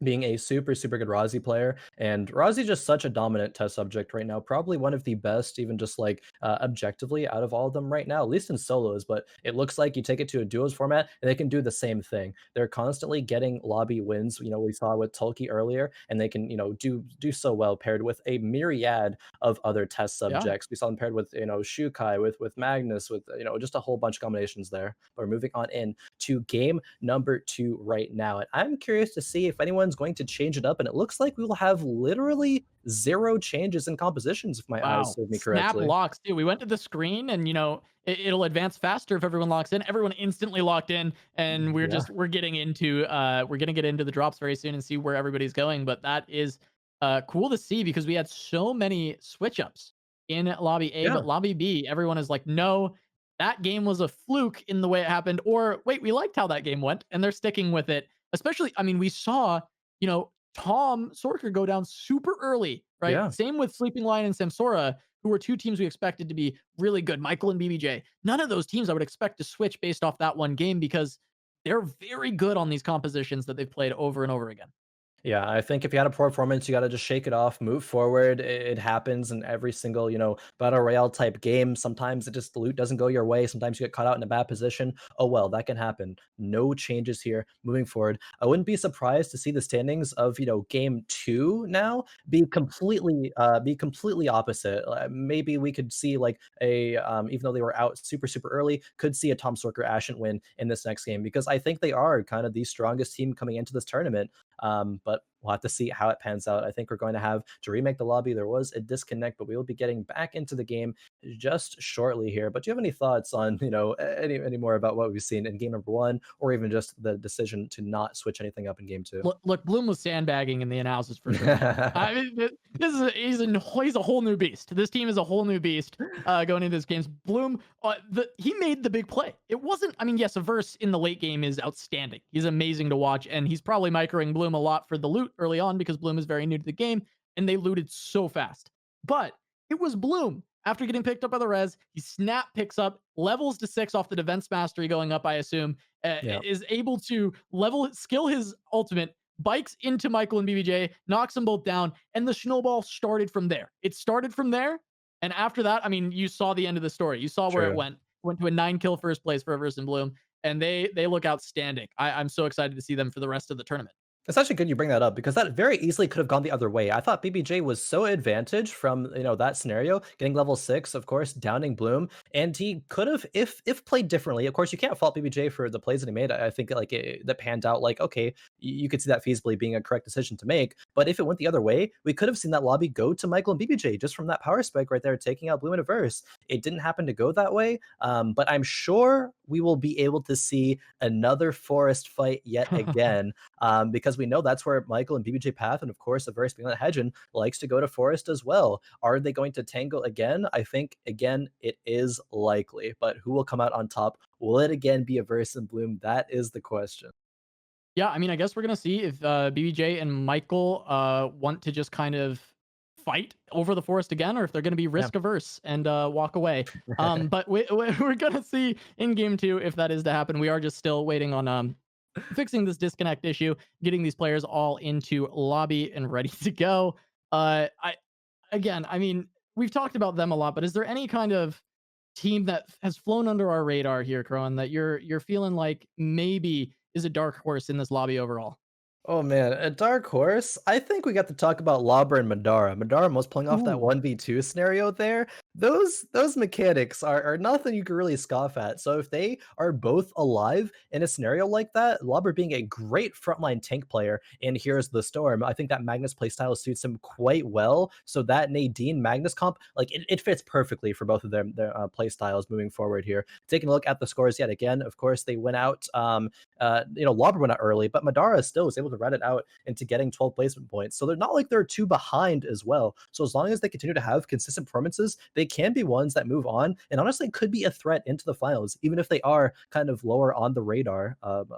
being a super, super good Rozzy player. And Rozzy just such a dominant test subject right now. Probably one of the best, even just like objectively out of all of them right now, at least in solos. But it looks like you take it to a duos format and they can do the same thing. They're constantly getting lobby wins. We saw with Tulki earlier, and they can, do so well paired with a myriad of other test Yeah. subjects. We saw them paired with, Shukai, with Magnus, with, just a whole bunch of combinations there. But we're moving on in to game number 2 right now. And I'm curious to see if anyone's going to change it up. And it looks like we will have literally 0 changes in compositions, if my eyes Wow. serve me Snap correctly. locks too. We went to the screen and it'll advance faster if everyone locks in. Everyone instantly locked in and Yeah. we're getting into we're going to get into the drops very soon and see where everybody's going, but that is cool to see because we had so many switch ups in lobby A, Yeah. but lobby B everyone is like, "No, that game was a fluke in the way it happened," or "Wait, we liked how that game went," and they're sticking with it. Especially, I mean, we saw, Tomsorcer go down super early, right? Yeah. Same with Sleeping Lion and Samsora, who were 2 teams we expected to be really good. Michael and BBJ. None of those teams I would expect to switch based off that one game because they're very good on these compositions that they've played over and over again. Yeah, I think if you had a poor performance, you got to just shake it off, move forward. It happens in every single, battle royale type game. Sometimes it just the loot doesn't go your way. Sometimes you get caught out in a bad position. Oh well, that can happen. No changes here moving forward. I wouldn't be surprised to see the standings of, game 2 now be completely opposite. Maybe we could see like even though they were out super, super early, could see a Tom Sorker Ashen win in this next game because I think they are kind of the strongest team coming into this tournament. But we'll have to see how it pans out. I think we're going to have to remake the lobby. There was a disconnect, but we will be getting back into the game just shortly here. But do you have any thoughts on, any more about what we've seen in game number 1, or even just the decision to not switch anything up in game 2? Look, Bloom was sandbagging in the analysis for sure. I mean, he's a whole new beast. This team is a whole new beast going into this games. Bloom, he made the big play. It wasn't. I mean, yes, Averse in the late game is outstanding. He's amazing to watch, and he's probably microing Bloom a lot for the loot early on because Bloom is very new to the game, and they looted so fast. But it was Bloom. After getting picked up by the res, he snap picks up, levels to 6 off the defense mastery going up, I assume, Yeah. is able to skill his ultimate, bikes into Michael and BBJ, knocks them both down, and the snowball started from there. It started from there, and after that, I mean, you saw the end of the story. You saw where it True. went. Went to a 9-kill first place for Everest and Bloom, and they look outstanding. I'm so excited to see them for the rest of the tournament. It's actually good you bring that up because that very easily could have gone the other way. I thought BBJ was so advantaged from, that scenario, getting level 6, of course, downing Bloom, and he could have, if played differently. Of course, you can't fault BBJ for the plays that he made. I think like that panned out. Like, okay, you could see that feasibly being a correct decision to make. But if it went the other way, we could have seen that lobby go to Michael and BBJ just from that power spike right there, taking out Blue in a verse. It didn't happen to go that way, but I'm sure we will be able to see another forest fight yet again, because we know that's where Michael and BBJ path, and of course, a very Spinlet Hedgen likes to go to forest as well. Are they going to tangle again? I think again it is likely, but who will come out on top? Will it again be a verse in Bloom? That is the question. Yeah, I mean, I guess we're gonna see if BBJ and Michael want to just kind of fight over the forest again, or if they're gonna be Yeah. risk averse and walk away. But we're gonna see in game two if that is to happen. We are just still waiting on fixing this disconnect issue, getting these players all into lobby and ready to go. I again, I mean, we've talked about them a lot, but is there any kind of team that has flown under our radar here, Khroen, that you're feeling like maybe is a dark horse in this lobby overall? Oh man, a dark horse. I think we got to talk about Lauber and Madara. Madara was playing off that Ooh. 1v2 scenario there. Those mechanics are nothing you can really scoff at. So if they are both alive in a scenario like that, Lauber being a great frontline tank player in Here's the Storm, I think that Magnus playstyle suits him quite well. So that Nadine Magnus comp, like it fits perfectly for both of their playstyles moving forward here. Taking a look at the scores yet again, of course, they went out Lauber went out early, but Madara still was able to run it out into getting 12 placement points. So they're not like they're too behind as well. So as long as they continue to have consistent performances, they can be ones that move on and honestly could be a threat into the finals, even if they are kind of lower on the radar of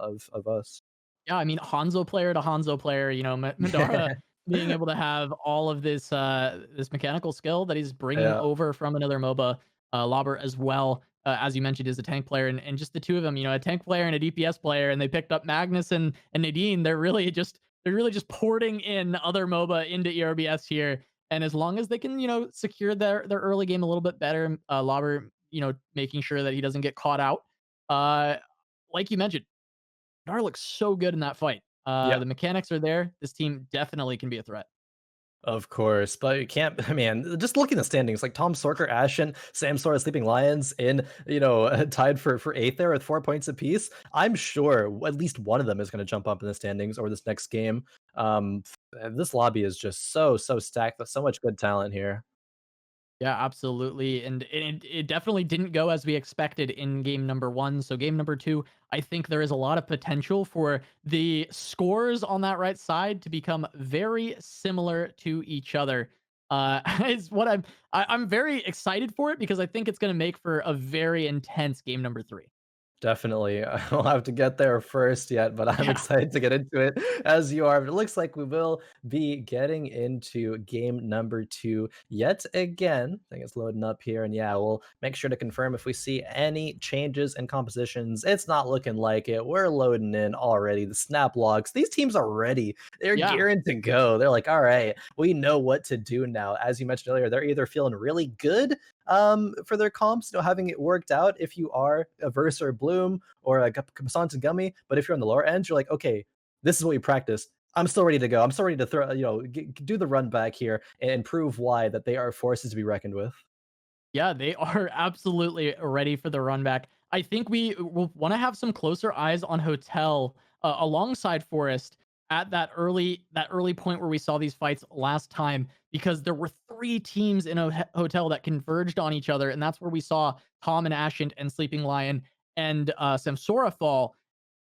us. Yeah, I mean, Hanzo player to Hanzo player, Madara being able to have all of this mechanical skill that he's bringing Yeah. over from another MOBA, Lauber as well, as you mentioned, is a tank player, and just the two of them, a tank player and a DPS player, and they picked up Magnus and Nadine. They're really just porting in other MOBA into ERBS here, and as long as they can, secure their early game a little bit better, Lauber, making sure that he doesn't get caught out. Uh, like you mentioned, Nar looks so good in that fight. Yeah. The mechanics are there. This team definitely can be a threat. Of course, but you can't. Man, just looking at the standings, like Tomsorcer, Ashen, Samsora, Sleeping Lions, in tied for eighth there with 4 points apiece. I'm sure at least one of them is going to jump up in the standings over this next game. This lobby is just so stacked with so much good talent here. Yeah, absolutely. And it definitely didn't go as we expected in game number one. So, game number two, I think there is a lot of potential for the scores on that right side to become very similar to each other. Is what I'm very excited for it because I think it's going to make for a very intense game number three. Definitely. I'll have to get there first yet, but I'm Yeah. excited to get into it as you are. But it looks like we will be getting into game number two yet again. I think it's loading up here. And yeah, we'll make sure to confirm if we see any changes in compositions. It's not looking like it. We're loading in already. The snap logs. These teams are ready. They're Yeah. gearing to go. They're like, all right, we know what to do now. As you mentioned earlier, they're either feeling really good for their comps, having it worked out if you are a Verse or a Bloom or a Cassant and Gummy. But if you're on the lower end, you're like, okay, this is what we practiced. I'm still ready to go. I'm still ready to throw, do the run back here and prove why that they are forces to be reckoned with. Yeah, they are absolutely ready for the run back. I think we will want to have some closer eyes on Hotel alongside Forest at that early point where we saw these fights last time because there were three teams in a hotel that converged on each other, and that's where we saw Tom and Ashen and Sleeping Lion and Samsora fall.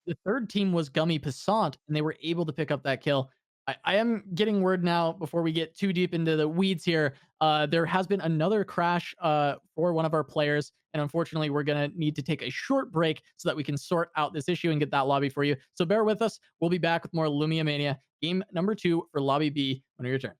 The third team was Gummy Passant, and they were able to pick up that kill. I am getting word now before we get too deep into the weeds here. There has been another crash for one of our players, and unfortunately, we're going to need to take a short break so that we can sort out this issue and get that lobby for you. So bear with us. We'll be back with more Lumia Mania, game number 2 for Lobby B when we return.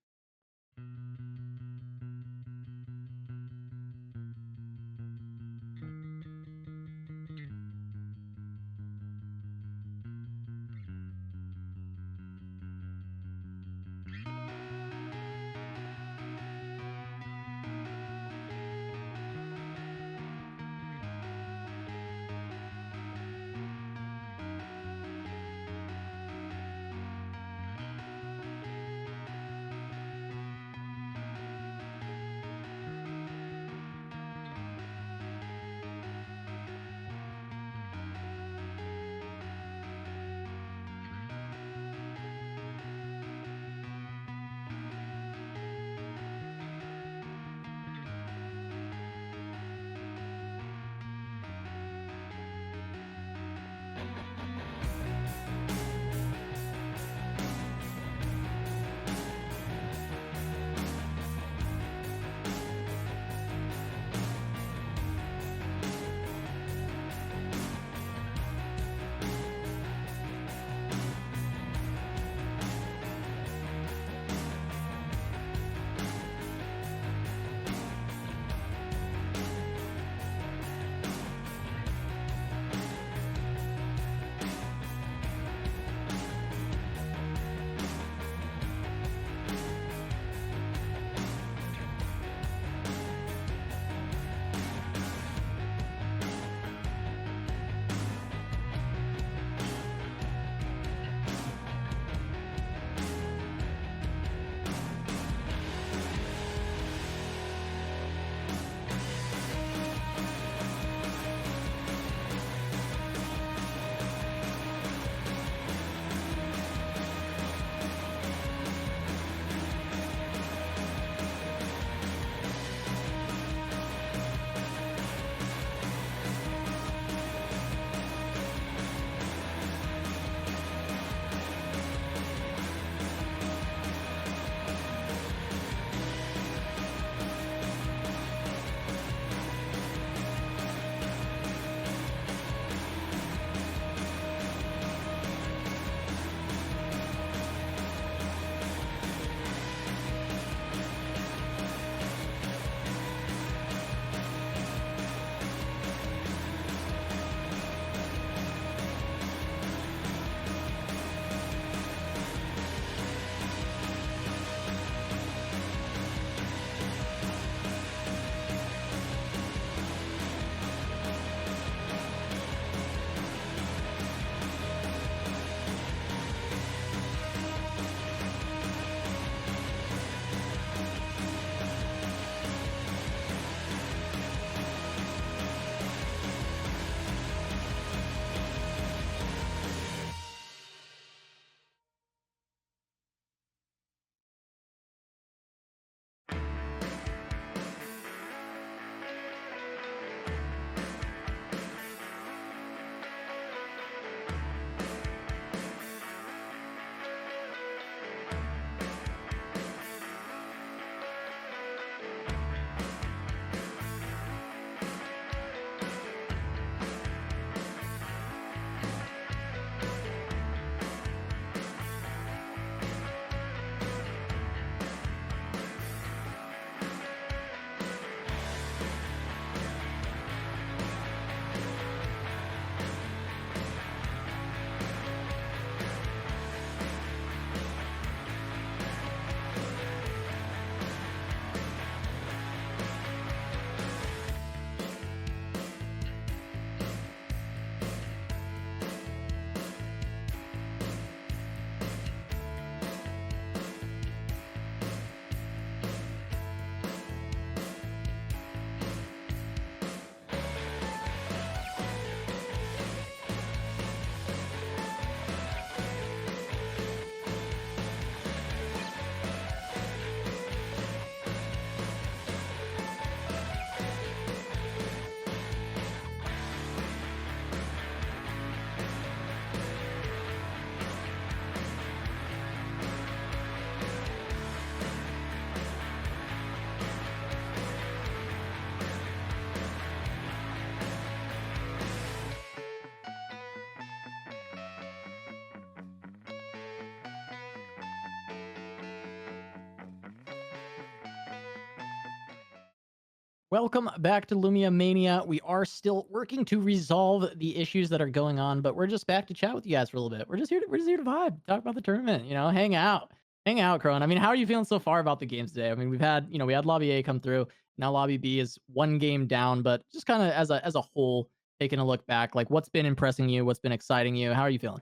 Welcome back to Lumia Mania. We are still working to resolve the issues that are going on, but we're just back to chat with you guys for a little bit. We're just here to vibe, talk about the tournament, hang out, Khroen. I mean, how are you feeling so far about the games today? I mean, we had Lobby A come through. Now Lobby B is one game down, but just kind of as a whole, taking a look back, like what's been impressing you, what's been exciting you, how are you feeling?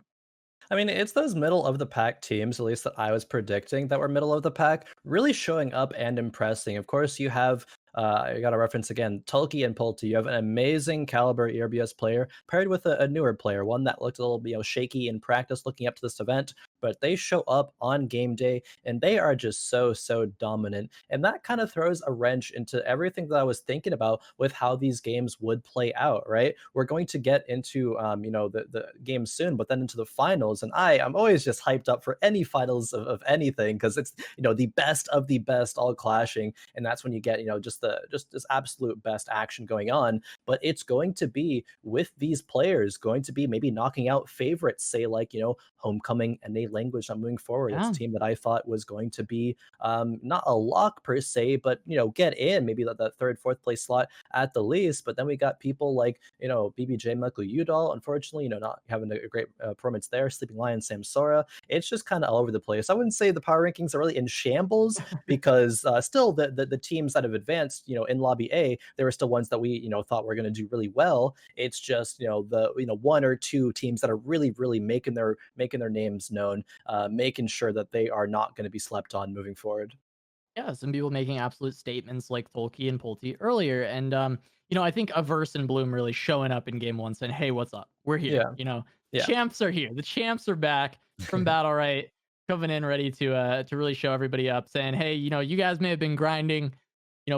I mean, it's those middle of the pack teams, at least that I was predicting that were middle of the pack, really showing up and impressing. Of course, you have, I got to reference again, Tulki and Pulte. You have an amazing caliber ERBS player paired with a newer player, one that looked a little, shaky in practice looking up to this event, but they show up on game day and they are just so dominant. And that kind of throws a wrench into everything that I was thinking about with how these games would play out, right? We're going to get into, the game soon, but then into the finals. And I'm always just hyped up for any finals of anything because it's, the best of the best all clashing. And that's when you get, just this absolute best action going on. But it's going to be with these players going to be maybe knocking out favorites, say like, Homecoming and a language not moving forward. It's Yeah. a team that I thought was going to be not a lock per se, but get in maybe that third, fourth place slot at the least. But then we got people like BBJ, Michael Udall, unfortunately, not having a great performance there. Sleeping Lion, Samsora. It's just kind of all over the place. I wouldn't say the power rankings are really in shambles because still the teams that have advanced, in Lobby A, there were still ones that we thought were going to do really well. It's just the one or two teams that are really making their names known, making sure that they are not going to be slept on moving forward. Yeah, some people making absolute statements like Tolkien and Pulte earlier. And I think Averse and Bloom really showing up in game one saying, hey, what's up? We're here. Yeah, The yeah. champs are here. The champs are back from battle, right? Coming in ready to really show everybody up, saying, hey, you guys may have been grinding.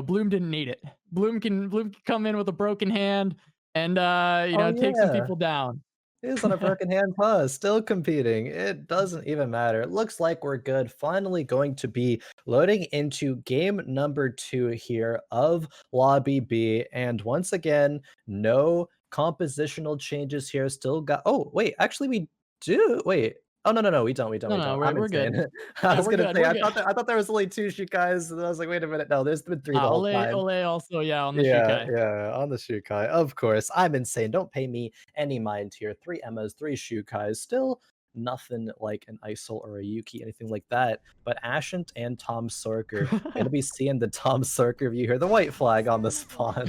Bloom didn't need it. Bloom can come in with a broken hand and Oh take some yeah. people down. Is on a broken hand paw, still competing. It doesn't even matter. It looks like we're good. Finally going to be loading into game number 2 here of Lobby B. And once again, no compositional changes here. Still got wait, actually we do. Wait. Oh no, No, we no, don't. we're I'm we're insane. good. I Yeah, was we're gonna good. say We're I good. thought there was only 2 Shikais, and I was like, wait a minute, no, there's been 3 the whole time. Ole also, yeah, on the Yeah, Shukai. yeah, on the Shukai. Of course. I'm insane. Don't pay me any mind here. 3 Emmas, 3 Shukais. Still nothing like an Isol or a Yuki, anything like that. But Ashant and Tomsorcer. Gonna be seeing the Tomsorcer view here. The white flag on the spawn.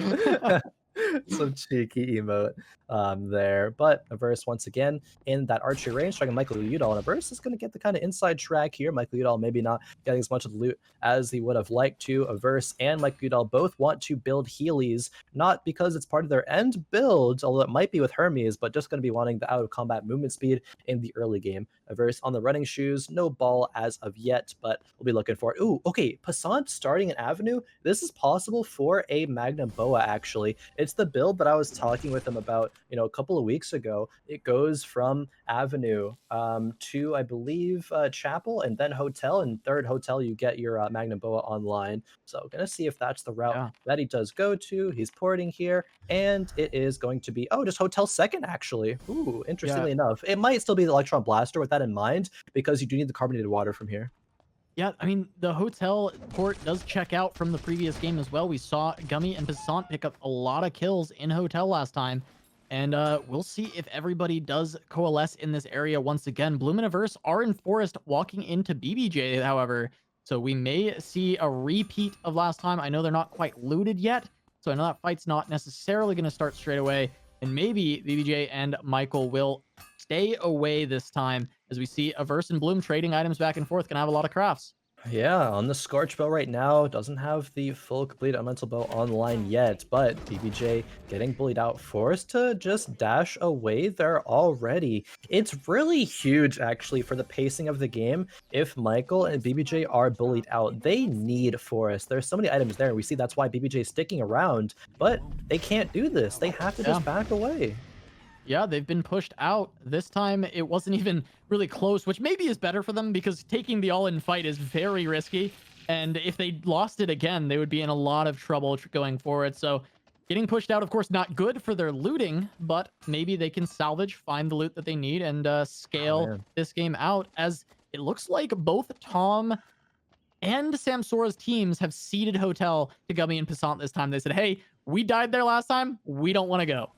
Some cheeky emote there. But Averse once again in that archery range, striking Michael Udall. And Averse is going to get the kind of inside track here. Michael Udall maybe not getting as much of the loot as he would have liked to. Averse and Michael Udall both want to build Heelys, not because it's part of their end build, although it might be with Hermes, but just going to be wanting the out of combat movement speed in the early game. Averse on the running shoes, no ball as of yet, but we'll be looking for it. Ooh, okay, Passant starting an Avenue. This is possible for a Magnum Boa, actually. It's the build that I was talking with him about, a couple of weeks ago. It goes from Avenue to, I believe, Chapel and then Hotel. And third Hotel, you get your Magnum Boa online. So gonna see if that's the route Yeah. that he does go to. He's porting here, and it is going to be, just Hotel second, actually. Ooh, Yeah. interestingly enough. It might still be the Electron Blaster with that in mind, because you do need the carbonated water from here. Yeah, I mean, the hotel port does check out from the previous game as well. We saw Gummy and Passant pick up a lot of kills in hotel last time. And we'll see if everybody does coalesce in this area once again. Bloom and Averse are in Forest walking into BBJ, however. So we may see a repeat of last time. I know they're not quite looted yet. So I know that fight's not necessarily going to start straight away. And maybe BBJ and Michael will stay away this time as we see Averse and Bloom trading items back and forth. Gonna have a lot of crafts. Yeah, on the Scorch Bow right now, doesn't have the full complete Elemental Bow online yet, but BBJ getting bullied out, forced to just dash away there already. It's really huge, actually, for the pacing of the game. If Michael and BBJ are bullied out, they need Forest. There's so many items there. We see that's why BBJ is sticking around, but they can't do this. They have to Yeah. just back away. Yeah, they've been pushed out. This time, it wasn't even really close, which maybe is better for them because taking the all-in fight is very risky. And if they lost it again, they would be in a lot of trouble going forward. So getting pushed out, of course, not good for their looting, but maybe they can salvage, find the loot that they need, and Oh, scale man. this game out as it looks like both Tom and Samsora's teams have ceded Hotel to Gummy and Passant this time. They said, hey, we died there last time. We don't want to go.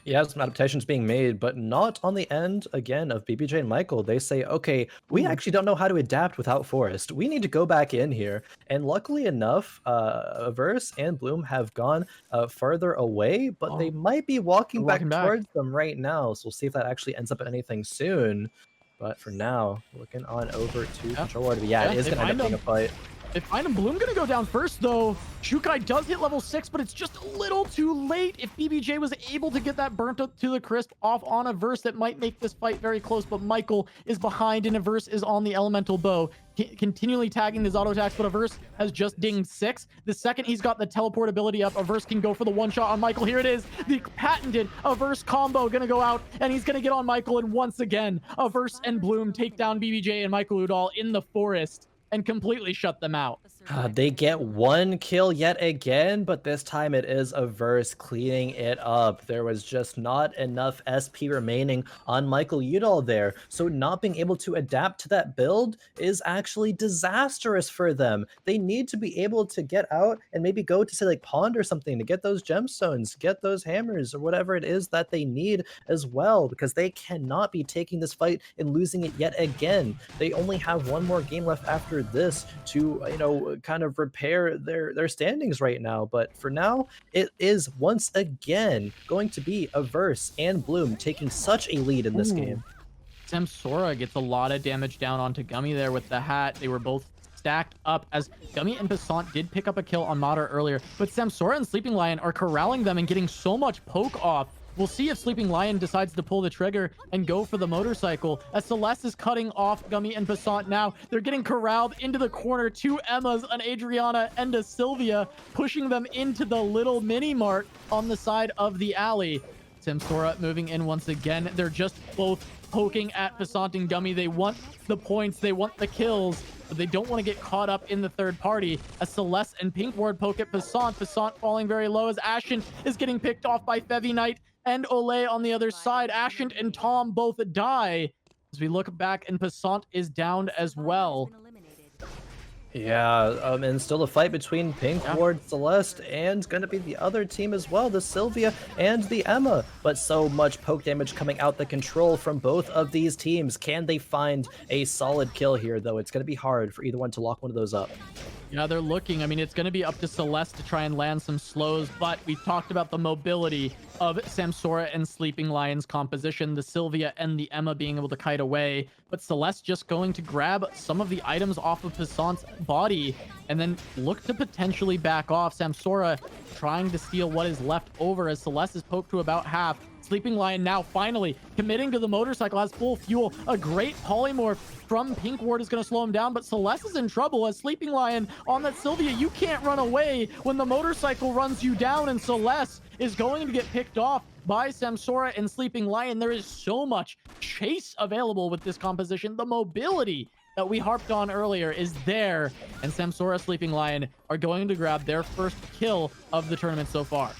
Yeah, some adaptations being made, but not on the end, again, of BBJ and Michael. They say, okay, we actually don't know how to adapt without Forest. We need to go back in here. And luckily enough, Averse and Bloom have gone further away, but they might be walking back towards them right now. So we'll see if that actually ends up in anything soon. But for now, looking on over to Control Ward. Yeah, it is going to end up being a fight. They find him. Bloom gonna go down first, though. Shukai does hit level 6, but it's just a little too late. If BBJ was able to get that burnt up to the crisp off on Averse, that might make this fight very close, but Michael is behind, and Averse is on the elemental bow, continually tagging his auto attacks, but Averse has just dinged 6. The second he's got the teleport ability up, Averse can go for the one shot on Michael. Here it is, the patented Averse combo gonna go out, and he's gonna get on Michael, and once again, Averse and Bloom take down BBJ and Michael Udall in the forest and completely shut them out. They get one kill yet again, but this time it is Averse cleaning it up. There was just not enough SP remaining on Michael Udall there, so not being able to adapt to that build is actually disastrous for them. They need to be able to get out and maybe go to, say, like Pond or something to get those gemstones, get those hammers, or whatever it is that they need as well, because they cannot be taking this fight and losing it yet again. They only have one more game left after this to, you know, kind of repair their standings right now. But for now, it is once again going to be Averse and Bloom taking such a lead in this game. Samsora gets a lot of damage down onto Gummy there with the hat. They were both stacked up, as Gummy and Passant did pick up a kill on Mater earlier, but Samsora and Sleeping Lion are corralling them and getting so much poke off. We'll see if Sleeping Lion decides to pull the trigger and go for the motorcycle, as Celeste is cutting off Gummy and Passant now. They're getting corralled into the corner. 2 Emmas, an Adriana, and a Sylvia, pushing them into the little mini-mart on the side of the alley. Samsora moving in once again. They're just both poking at Passant and Gummy. They want the points, they want the kills, but they don't want to get caught up in the third party, as Celeste and PinkWard poke at Passant. Passant falling very low, as Ashen is getting picked off by Fevi Knight and Olay on the other side. Ashen and Tom both die. As we look back, and Passant is down as well. Yeah, and still a fight between PinkWard, Celeste, and going to be the other team as well, the Sylvia and the Emma. But so much poke damage coming out the control from both of these teams. Can they find a solid kill here, though? It's going to be hard for either one to lock one of those up. Yeah, they're looking. I mean, it's going to be up to Celeste to try and land some slows, but we've talked about the mobility of Samsora and Sleeping Lion's composition, the Sylvia and the Emma being able to kite away, but Celeste just going to grab some of the items off of Passant's body and then look to potentially back off. Samsora trying to steal what is left over, as Celeste is poked to about half. Sleeping Lion now finally committing to the motorcycle, has full fuel. A great polymorph from PinkWard is going to slow him down, but Celeste is in trouble, as Sleeping Lion on that Sylvia. You can't run away when the motorcycle runs you down, and Celeste is going to get picked off by Samsora and Sleeping Lion. There is so much chase available with this composition. The mobility that we harped on earlier is there, and Samsora, Sleeping Lion are going to grab their first kill of the tournament so far.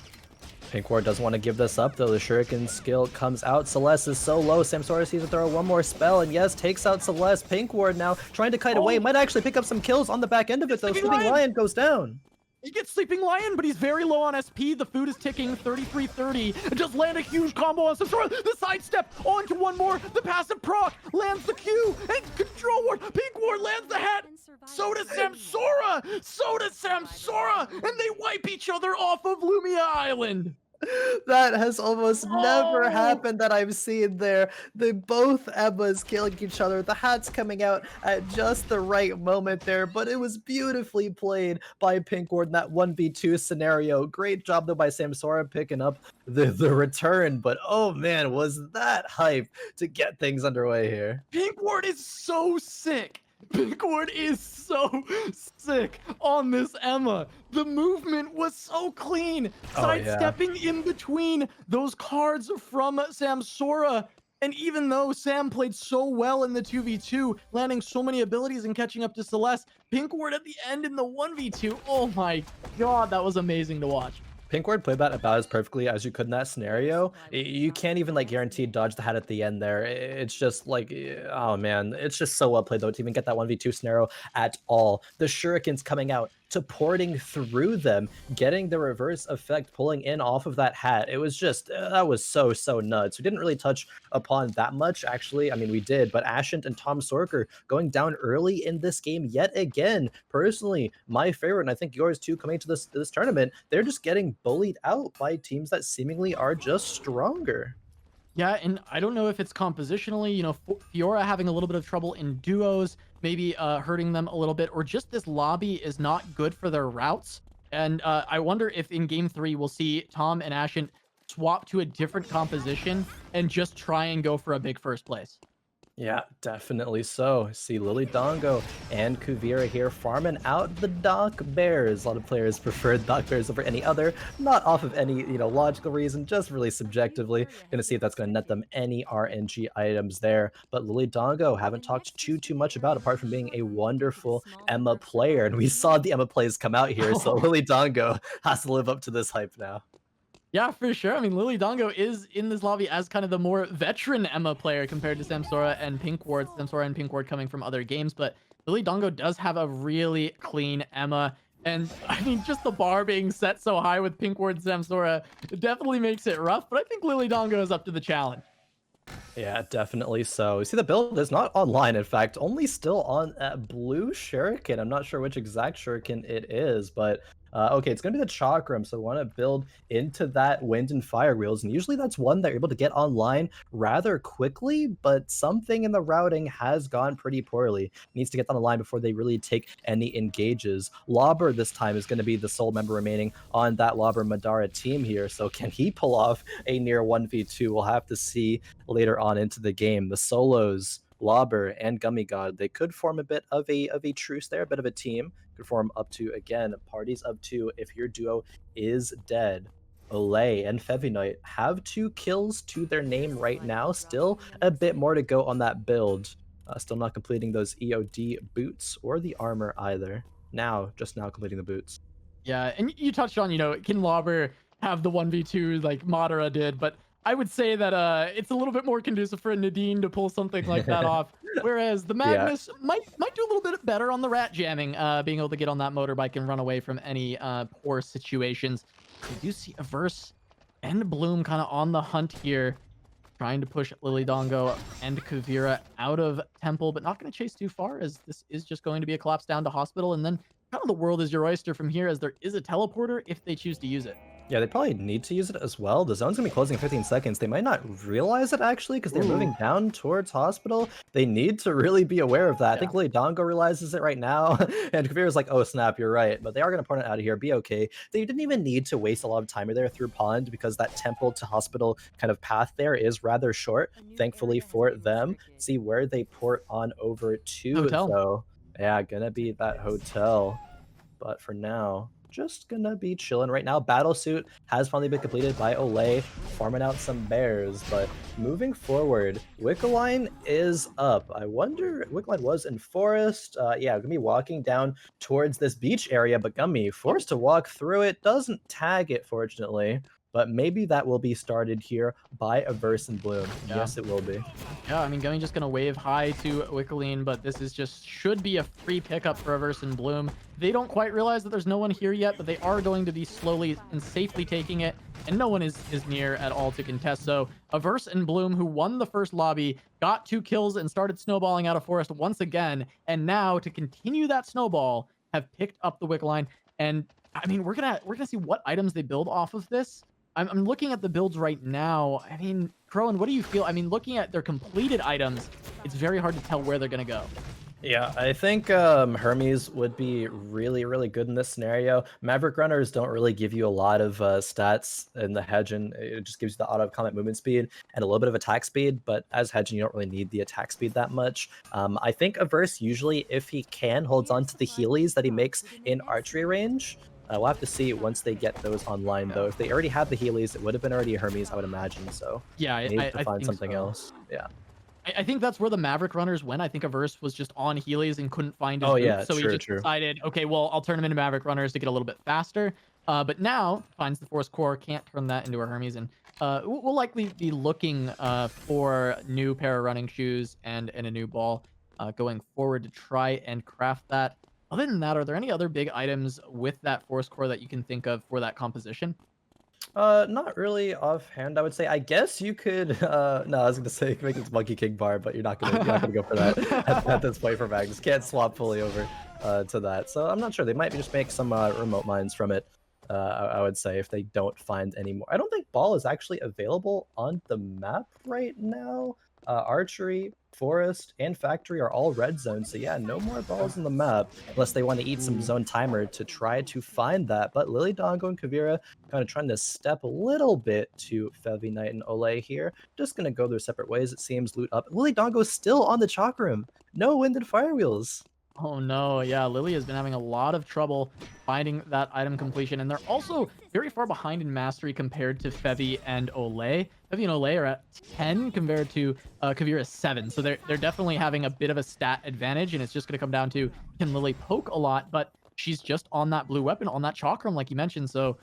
PinkWard doesn't want to give this up, though. The Shuriken skill comes out. Celeste is so low. Samsora sees to throw one more spell, and yes, takes out Celeste. PinkWard now trying to kite away. Might actually pick up some kills on the back end of it, though. Sleeping Lion goes down. He gets Sleeping Lion, but he's very low on SP. The food is ticking, 3330. Just land a huge combo on Samsora. The sidestep onto one more. The passive proc lands the Q. And Control Ward. PinkWard lands the hat. So does Samsora. So does Samsora. And they wipe each other off of Lumia Island. That has almost never happened that I've seen there. They both Emmas killing each other. The hat's coming out at just the right moment there, but it was beautifully played by PinkWard in that 1v2 scenario. Great job, though, by Samsora picking up the return, but oh man, was that hype to get things underway here. PinkWard is so sick. PinkWard is so sick on this Emma. The movement was so clean. Sidestepping in between those cards from Samsora. And even though Sam played so well in the 2v2, landing so many abilities and catching up to Celeste, PinkWard at the end in the 1v2, oh my god, that was amazing to watch. PinkWard played that about as perfectly as you could in that scenario. You can't even like guaranteed dodge the hat at the end there. It's just like, oh man, it's just so well played though to even get that 1v2 scenario at all. The shurikens coming out, supporting through them, getting the reverse effect, pulling in off of that hat. It was just, that was so nuts. We didn't really touch upon that much, actually. I mean, we did, but Ascent and Tomsorcer going down early in this game yet again. Personally, my favorite, and I think yours too, coming to this tournament, they're just getting bullied out by teams that seemingly are just stronger. Yeah, and I don't know if it's compositionally, Fiora having a little bit of trouble in duos, maybe hurting them a little bit, or just this lobby is not good for their routes. And I wonder if in game 3 we'll see Tom and Ashen swap to a different composition and just try and go for a big first place. Yeah, definitely so. See Lily Dongo and Kuvira here farming out the Doc Bears. A lot of players preferred Doc Bears over any other, not off of any, logical reason, just really subjectively. Gonna see if that's gonna net them any RNG items there. But Lily Dongo haven't talked too much about, apart from being a wonderful Emma player. And we saw the Emma plays come out here, so Lily Dongo has to live up to this hype now. Yeah, for sure. I mean, Lily Dongo is in this lobby as kind of the more veteran Emma player compared to Samsora and PinkWard. Samsora and PinkWard coming from other games, but Lily Dongo does have a really clean Emma. And I mean, just the bar being set so high with PinkWard and Samsora, it definitely makes it rough, but I think Lily Dongo is up to the challenge. Yeah, definitely so. You see, the build is not online, in fact, only still on blue shuriken. I'm not sure which exact shuriken it is, but okay, it's going to be the chakram, so we want to build into that wind and fire wheels, and usually that's one that you're able to get online rather quickly, but something in the routing has gone pretty poorly. Needs to get on the line before they really take any engages. Lauber this time is going to be the sole member remaining on that Lauber Madara team here, so can he pull off a near 1v2? We'll have to see later on into the game. The solos, Lauber and Gummy God, they could form a bit of a truce there, a bit of a team. Could form up to, again, parties of 2 if your duo is dead. Olay and Fevinoid have 2 kills to their name right now. Still a bit more to go on that build. Still not completing those EOD boots or the armor either. Just now completing the boots. Yeah, and you touched on, can Lauber have the 1v2 like Madara did, but I would say that it's a little bit more conducive for Nadine to pull something like that off. Whereas the Magnus might do a little bit better on the rat jamming, being able to get on that motorbike and run away from any poor situations. We do see Averse and Bloom kind of on the hunt here, trying to push Lily Dongo and Kuvira out of Temple, but not going to chase too far, as this is just going to be a collapse down to Hospital, and then kind of the world is your oyster from here, as there is a teleporter if they choose to use it. Yeah, they probably need to use it as well. The zone's gonna be closing in 15 seconds. They might not realize it actually because they're moving down towards Hospital. They need to really be aware of that. I think Lily Dongo realizes it right now, and Kavira's like, oh snap, you're right. But they are gonna point it out of here, be okay. They didn't even need to waste a lot of time there through Pond because that Temple to Hospital kind of path there is rather short, thankfully for them. See where they port on over to, Hotel. though. Yeah, gonna be that hotel. But for now, just gonna be chilling right now. Battlesuit has finally been completed by Olay, farming out some bears. But moving forward, Wickeline is up. I wonder, Wickeline was in forest. Yeah, gonna be walking down towards this beach area, but Gummy forced to walk through it. Doesn't tag it, fortunately. But maybe that will be started here by Averse and Bloom. Yeah. Yes, it will be. Yeah, I mean, Gummy just going to wave hi to Wickeline, but this is should be a free pickup for Averse and Bloom. They don't quite realize that there's no one here yet, but they are going to be slowly and safely taking it, and no one is near at all to contest. So Averse and Bloom, who won the first lobby, got 2 kills and started snowballing out of forest once again, and now to continue that snowball, have picked up the Wickeline. And I mean, we're gonna see what items they build off of this. I'm looking at the builds right now. I mean, Khroen, what do you feel? I mean, looking at their completed items, it's very hard to tell where they're going to go. Yeah, I think Hermes would be really good in this scenario. Maverick Runners don't really give you a lot of stats in the Hedgen. It just gives you the auto combat movement speed and a little bit of attack speed, but as Hedgen, you don't really need the attack speed that much. I think Averse usually, if he can, holds on to the Heelys that he makes in archery range. We'll have to see once they get those online, though. If they already have the Heelys, it would have been already a Hermes, I would imagine. So yeah, I need to find something else. Yeah. I think that's where the Maverick Runners went. I think Averse was just on Heelys and couldn't find his Oh, boots, yeah, so he just decided, okay, well, I'll turn him into Maverick Runners to get a little bit faster. But now finds the Force Core, can't turn that into a Hermes, and we'll likely be looking for new pair of running shoes and a new ball going forward to try and craft that. Other than that, are there any other big items with that Force Core that you can think of for that composition? Not really offhand, I would say. I guess you could, no, I was gonna say make this Monkey King bar, but you're not gonna go for that at this point for Magnus. Can't swap fully over to that. So I'm not sure. They might just make some remote mines from it. I would say if they don't find any more. I don't think ball is actually available on the map right now. Archery, forest, and factory are all red zones. So yeah, no more balls in the map unless they want to eat some Ooh. zone timer to try to find that. But Lily Dongo and Kavira kind of trying to step a little bit to Fevi Knight and Ole here. Just gonna go their separate ways, it seems. Loot up. Lily Dongo's still on the chalk room. No wind and fire wheels. Oh no, yeah, Lily has been having a lot of trouble finding that item completion, and they're also very far behind in mastery compared to Fevi and Olay. Fevi and Olay are at 10 compared to Kavira's 7, so they're definitely having a bit of a stat advantage, and it's just going to come down to can Lily poke a lot, but she's just on that blue weapon, on that chakram, like you mentioned, so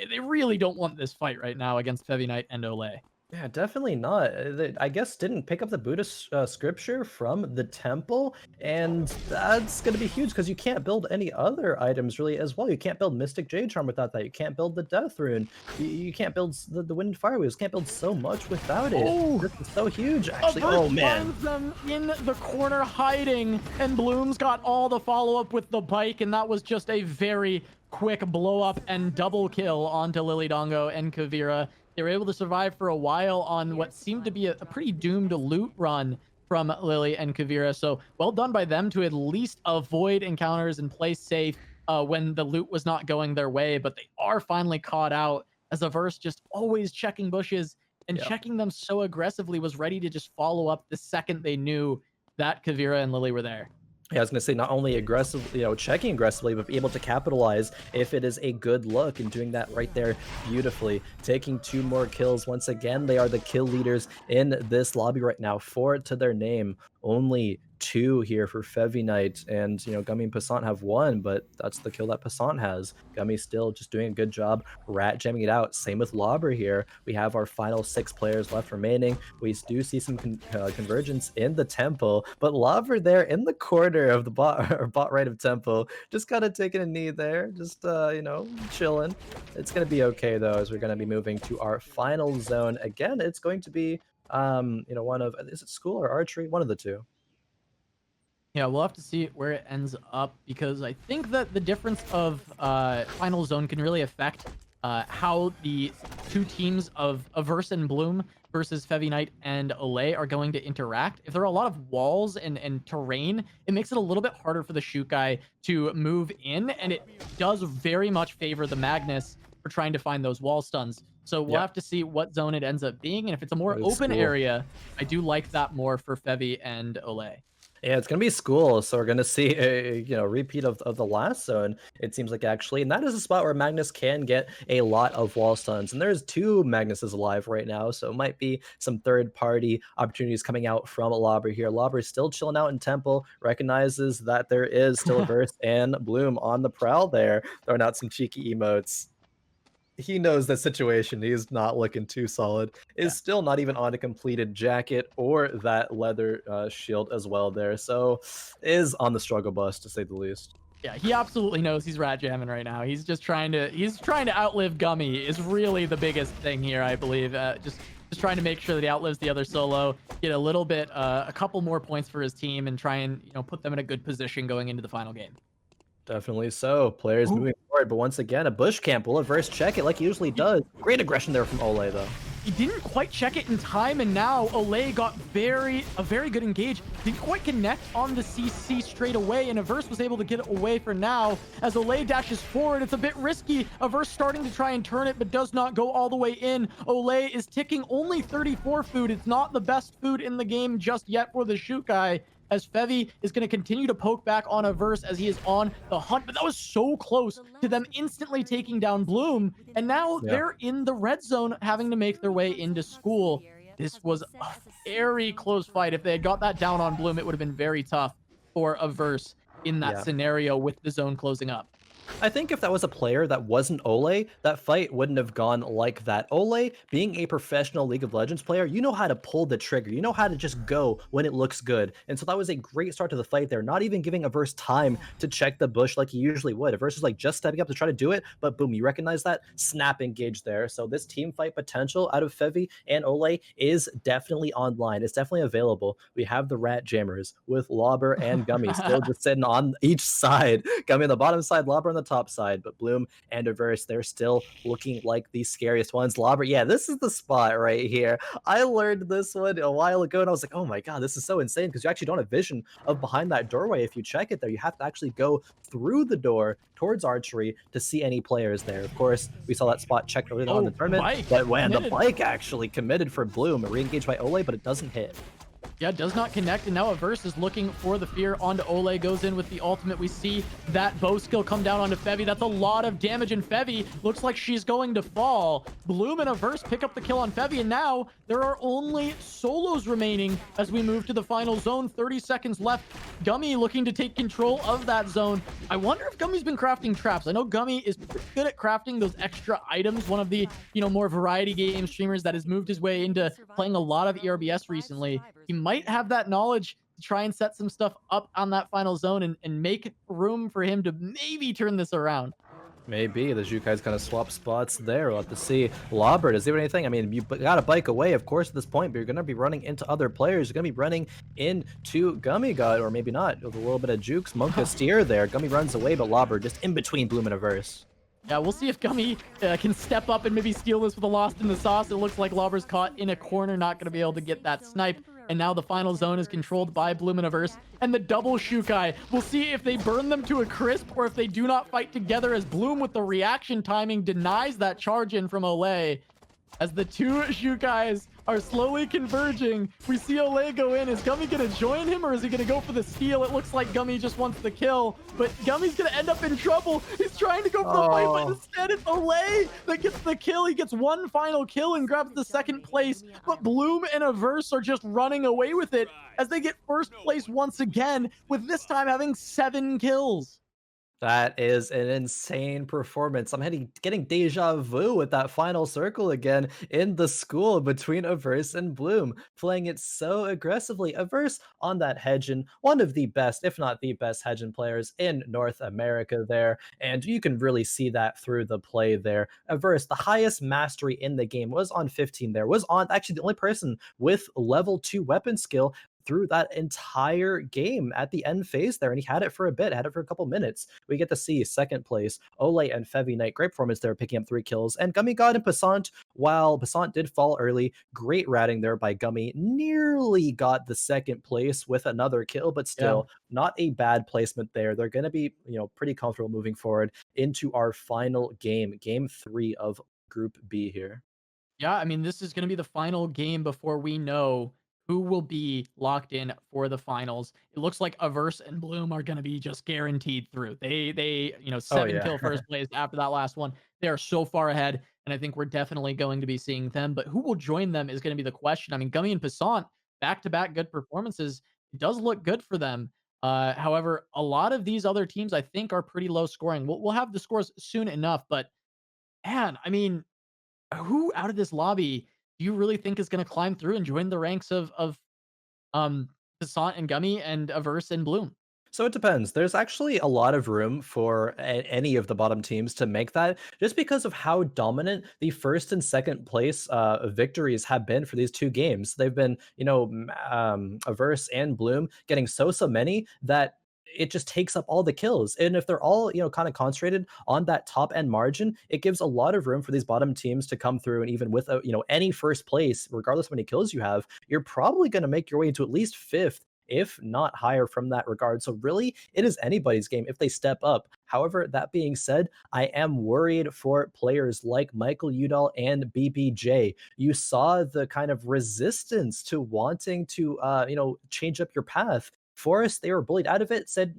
they really don't want this fight right now against Fevi Knight and Olay. Yeah, definitely not. I guess didn't pick up the Buddhist scripture from the temple, and that's going to be huge because you can't build any other items really as well. You can't build Mystic Jade Charm without that. You can't build the Death Rune. You can't build the Wind and Fire Wheels. Can't build so much without it. Oh, This is so huge, actually. Avert Oh man. finds them in the corner hiding, and Bloom's got all the follow-up with the bike, and that was just a very quick blow-up and double kill onto Lily Dongo and Kavira. They were able to survive for a while on what seemed to be a pretty doomed loot run from Lily and Kavira. So well done by them to at least avoid encounters and play safe when the loot was not going their way. But they are finally caught out as Averse just always checking bushes and Yeah. checking them so aggressively, was ready to just follow up the second they knew that Kavira and Lily were there. Yeah, I was gonna say not only aggressively, checking aggressively, but be able to capitalize if it is a good look and doing that right there beautifully. Taking 2 more kills once again. They are the kill leaders in this lobby right now. 4 to their name. Only 2 here for Fevi Knight, and Gummy and Passant have 1, but that's the kill that Passant has. Gummy still just doing a good job rat jamming it out. Same with Lauber here. We have our final 6 players left remaining. We do see some convergence in the temple, but Lauber there in the corner of the bot or bot right of temple, just kind of taking a knee there, just chilling. It's gonna be okay though, as we're gonna be moving to our final zone again. It's going to be one of, is it school or archery? One of the two. Yeah, we'll have to see where it ends up, because I think that the difference of final zone can really affect how the two teams of Averse and Bloom versus Fevi Knight and Olay are going to interact. If there are a lot of walls and terrain, it makes it a little bit harder for the shoot guy to move in, and it does very much favor the Magnus for trying to find those wall stuns. So we'll have to see what zone it ends up being, and if it's a more open area, I do like that more for Fevi and Olay. Yeah, it's gonna be school, so we're gonna see a repeat of the last zone. It seems like, actually, and that is a spot where Magnus can get a lot of wall stuns, and there's 2 Magnuses alive right now, so it might be some third-party opportunities coming out from Lauber here. Lauber is still chilling out in Temple, recognizes that there is still a Verse and Bloom on the prowl there, throwing out some cheeky emotes. He knows the situation. He's not looking too solid. Is still not even on a completed jacket or that leather shield as well there. So is on the struggle bus, to say the least. Yeah, he absolutely knows he's rat jamming right now. He's trying to outlive Gummy is really the biggest thing here, I believe. Just trying to make sure that he outlives the other solo, get a couple more points for his team, and try and put them in a good position going into the final game. Definitely so. Players moving forward, but once again, a bush camp will Averse check it like he usually does. Great aggression there from Olay, though. He didn't quite check it in time, and now Olay got a very good engage. Didn't quite connect on the CC straight away, and Averse was able to get it away for now. As Olay dashes forward, it's a bit risky. Averse starting to try and turn it, but does not go all the way in. Olay is ticking only 34 food. It's not the best food in the game just yet for the shoot guy, as Fevi is going to continue to poke back on Averse as he is on the hunt. But that was so close to them instantly taking down Bloom. And now they're in the red zone, having to make their way into school. This was a very close fight. If they had got that down on Bloom, it would have been very tough for Averse in that scenario with the zone closing up. I think if that was a player that wasn't Ole, that fight wouldn't have gone like that. Ole, being a professional League of Legends player, you know how to pull the trigger. You know how to just go when it looks good. And so that was a great start to the fight there. Not even giving Averse time to check the bush like he usually would. Averse is like just stepping up to try to do it, but boom, you recognize that snap engage there. So this team fight potential out of Fevi and Ole is definitely online. It's definitely available. We have the Rat Jammers with Lauber and Gummy still just sitting on each side. Gummy on the bottom side, Lauber on the top side, but Bloom and Averse, they're still looking like the scariest ones. Lauber, yeah, this is the spot right here. I learned this one a while ago, and I was like, oh my god, this is so insane because you actually don't have vision of behind that doorway. If you check it there, you have to actually go through the door towards archery to see any players there. Of course, we saw that spot checked earlier on in Oh, the tournament, bike but when the committed. bike actually committed for Bloom, re-engaged by Ole, but it doesn't hit. Yeah, does not connect, and now Averse is looking for the fear onto Ole, goes in with the ultimate. We see that bow skill come down onto Fevi. That's a lot of damage, and Fevi looks like she's going to fall. Bloom and Averse pick up the kill on Fevi, and now there are only solos remaining as we move to the final zone. 30 seconds left. Gummy looking to take control of that zone. I wonder if Gummy's been crafting traps. I know Gummy is pretty good at crafting those extra items. One of the, more variety game streamers that has moved his way into playing a lot of ERBS recently. He might have that knowledge to try and set some stuff up on that final zone and make room for him to maybe turn this around. Maybe the Zhukai's kind of swap spots there. We'll have to see. Lauber, does he have anything? I mean, you got to bike away, of course, at this point, but you're going to be running into other players. You're going to be running into Gummy God, or maybe not, with a little bit of jukes. Monka steer there. Gummy runs away, but Lauber just in between Bloom and Averse. Yeah, we'll see if Gummy can step up and maybe steal this with a Lost in the Sauce. It looks like Lauber's caught in a corner, not going to be able to get that snipe. And now the final zone is controlled by Bluminiverse and the double Shukai. We'll see if they burn them to a crisp or if they do not fight together, as Bloom with the reaction timing denies that charge in from Olay. As the two Shukais are slowly converging, we see Olay go in. Is Gummy going to join him, or is he going to go for the steal? It looks like Gummy just wants the kill, but Gummy's going to end up in trouble. He's trying to go for the fight, but instead it's Olay that gets the kill. He gets one final kill and grabs the second place, but Bloom and Averse are just running away with it as they get first place once again, with this time having 7 kills. That is an insane performance. I'm getting deja vu with that final circle again in the school between Averse and Bloom, playing it so aggressively. Averse on that Hedgen, one of the best, if not the best Hedgen players in North America there, and you can really see that through the play there. Averse, the highest mastery in the game, was on 15 there, was on actually the only person with level 2 weapon skill through that entire game at the end phase there, and he had it for a bit, had it for a couple minutes. We get to see second place, Ole and Fevi Knight. Great performance there, picking up 3 kills. And Gummy God and Passant, while Passant did fall early, great ratting there by Gummy. Nearly got the second place with another kill, but still not a bad placement there. They're going to be, pretty comfortable moving forward into our final game, game 3 of Group B here. Yeah, I mean, this is going to be the final game before we know who will be locked in for the finals. It looks like Averse and Bloom are going to be just guaranteed through. They, Oh 7 yeah. kill first place after that last one. They are so far ahead, and I think we're definitely going to be seeing them. But who will join them is going to be the question. I mean, Gummy and Passant, back-to-back good performances. It does look good for them. However, a lot of these other teams, I think, are pretty low scoring. We'll have the scores soon enough, but man, I mean, who out of this lobby do you really think is going to climb through and join the ranks of Passant and Gummy and Averse and Bloom? So it depends. There's actually a lot of room for any of the bottom teams to make that, just because of how dominant the first and second place victories have been for these 2 games. They've been, Averse and Bloom getting so many that it just takes up all the kills. And if they're all, kind of concentrated on that top end margin, it gives a lot of room for these bottom teams to come through. And even with, any first place, regardless of how many kills you have, you're probably going to make your way into at least 5th, if not higher from that regard. So really, it is anybody's game if they step up. However, that being said, I am worried for players like Michael Udall and BBJ. You saw the kind of resistance to wanting to, change up your path. Forest, they were bullied out of it, said,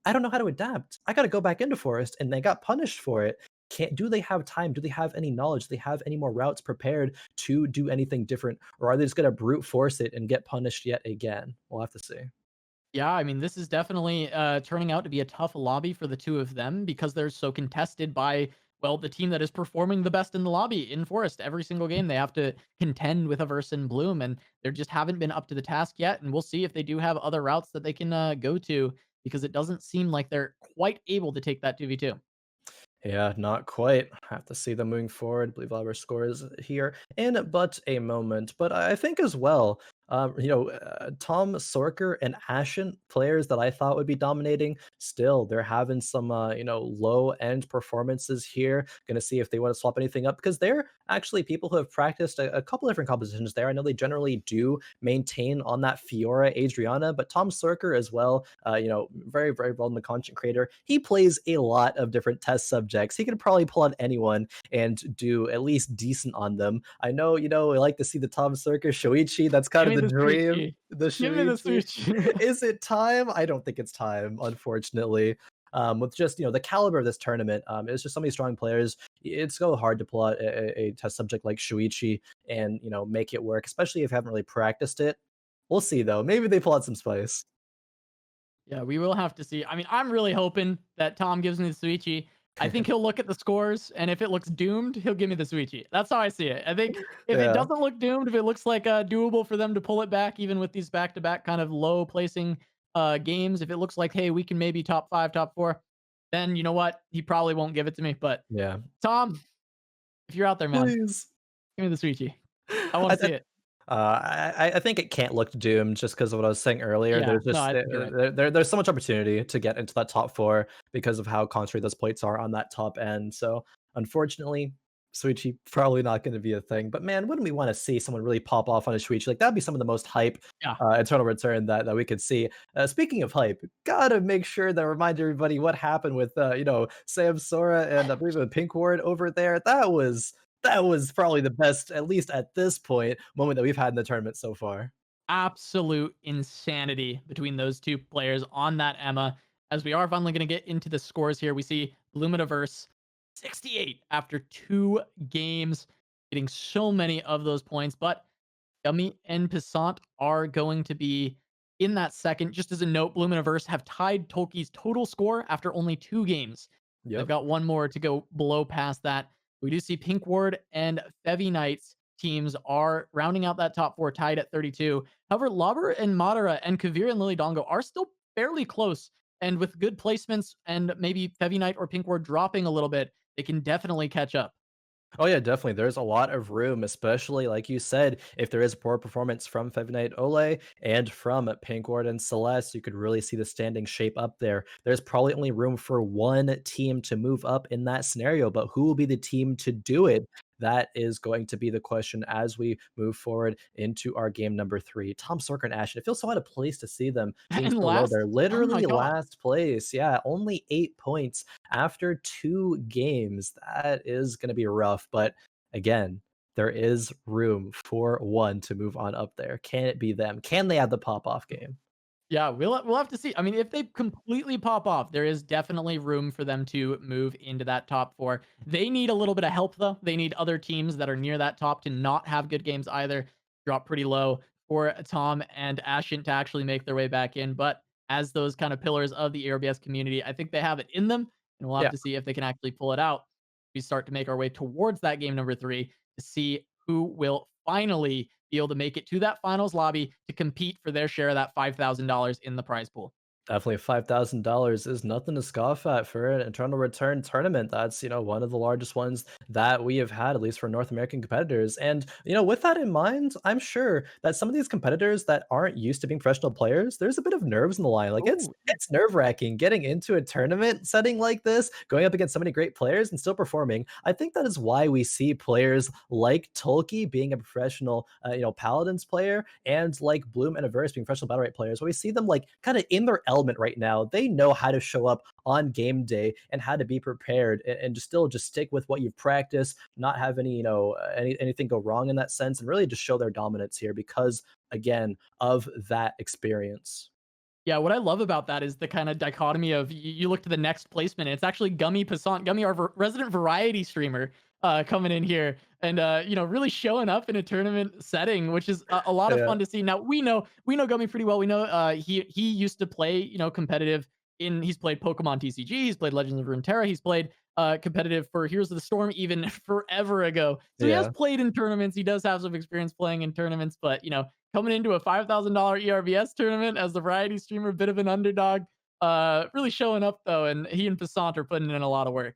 I don't know how to adapt. I got to go back into Forest, and they got punished for it. Do they have time? Do they have any knowledge? Do they have any more routes prepared to do anything different? Or are they just going to brute force it and get punished yet again? We'll have to see. Yeah, I mean, this is definitely turning out to be a tough lobby for the two of them because they're so contested by, well, the team that is performing the best in the lobby in Forest. Every single game they have to contend with Averse and Bloom, and they just haven't been up to the task yet. And we'll see if they do have other routes that they can go to because it doesn't seem like they're quite able to take that 2v2. Yeah, not quite. Have to see them moving forward. I believe our scores here in but a moment. But I think as well, Tomsorcer and Ashen, players that I thought would be dominating, still they're having some low end performances here. Going to see if they want to swap anything up because they're actually people who have practiced a couple different compositions there. I know they generally do maintain on that Fiora Adriana, but Tomsorcer as well. Very very well in the content creator. He plays a lot of different test subjects. He could probably pull on anyone and do at least decent on them. I know, we like to see the Tomsorcer Shoichi. That's kind Give of me the the dream. Suichi. The Give me the Shoichi. Suichi. Is it time? I don't think it's time, unfortunately. With just the caliber of this tournament, it's just so many strong players. It's so hard to pull out a test subject like Shuichi and make it work, especially if you haven't really practiced it. We'll see though. Maybe they pull out some spice. Yeah, we will have to see. I mean, I'm really hoping that Tom gives me the Suichi. I think he'll look at the scores, and if it looks doomed, he'll give me the Suichi. That's how I see it. I think if it Yeah. doesn't look doomed, if it looks like doable for them to pull it back, even with these back-to-back kind of low placing games, if it looks like, hey, we can maybe top five, top four, then you know what? He probably won't give it to me. But Yeah. Tom, if you're out there, man, Please. give me the Suichi. I want I, to see it. I think it can't look doomed just because of what I was saying earlier. Yeah, There's no, just I think you're right. there's so much opportunity to get into that top four because of how concentrated those plates are on that top end. So unfortunately, Suichi probably not going to be a thing. But man, wouldn't we want to see someone really pop off on a Shuichi? Like that'd be some of the most hype Yeah. eternal return that we could see. Speaking of hype, gotta make sure that remind everybody what happened with Samsora and I believe PinkWard over there. That was probably the best, at least at this point, moment that we've had in the tournament so far. Absolute insanity between those two players on that Emma. As we are finally going to get into the scores here, we see Luminiverse 68 after 2 games, getting so many of those points. But Gummy and Pissant are going to be in that second. Just as a note, Luminiverse have tied Tolki's total score after only 2 games. They've Yep. got one more to go below past that. We do see PinkWard and Fevi Knights teams are rounding out that top four, tied at 32. However, Lauber and Madara and Kavir and Lily Dongo are still fairly close. And with good placements and maybe Fevi Knight or PinkWard dropping a little bit, they can definitely catch up. Oh yeah, definitely. There's a lot of room, especially like you said, if there is a poor performance from Fevinite Ole and from Pinkward and Celeste, you could really see the standing shape up there. There's probably only room for one team to move up in that scenario, but who will be the team to do it? That is going to be the question as we move forward into our game number three. Tomsorcer and Ashen. It feels so out of place to see them being And so low. last, They're oh my literally God. last place. Yeah, only 8 points after 2 games. That is going to be rough. But again, there is room for one to move on up there. Can it be them? Can they have the pop off game? Yeah, we'll have to see. I mean, if they completely pop off, there is definitely room for them to move into that top four. They need a little bit of help though. They need other teams that are near that top to not have good games either. Drop pretty low for Tom and Ashen to actually make their way back in. But as those kind of pillars of the ARBS community, I think they have it in them, and we'll have Yeah. to see if they can actually pull it out. We start to make our way towards that game number 3 to see who will finally be able to make it to that finals lobby to compete for their share of that $5,000 in the prize pool. Definitely $5,000 is nothing to scoff at for an eternal return tournament. That's, one of the largest ones that we have had, at least for North American competitors. And, with that in mind, I'm sure that some of these competitors that aren't used to being professional players, there's a bit of nerves in the line. Like it's Oh, it's nerve-wracking getting into a tournament setting like this, going up against so many great players and still performing. I think that is why we see players like Tolki being a professional, Paladins player, and like Bloom and Averse being professional battle rate players. Where we see them like kind of in their element right now. They know how to show up on game day and how to be prepared and just still just stick with what you've practiced, not have any, anything go wrong in that sense, and really just show their dominance here because again of that experience. yeah. What I love about that is the kind of dichotomy of you look to the next placement. And it's actually Gummy Passant, Gummy, our resident variety streamer. coming in here and really showing up in a tournament setting, which is a lot of Yeah. fun to see. Now we know Gummy pretty well. We know he used to play competitive in he's played Pokemon TCG, he's played Legends of Runeterra, he's played competitive for Heroes of the Storm even forever ago. So he has Yeah. played in tournaments. He does have some experience playing in tournaments, but coming into a $5,000 ERBS tournament as the variety streamer, a bit of an underdog. Really showing up though, and he and Passant are putting in a lot of work.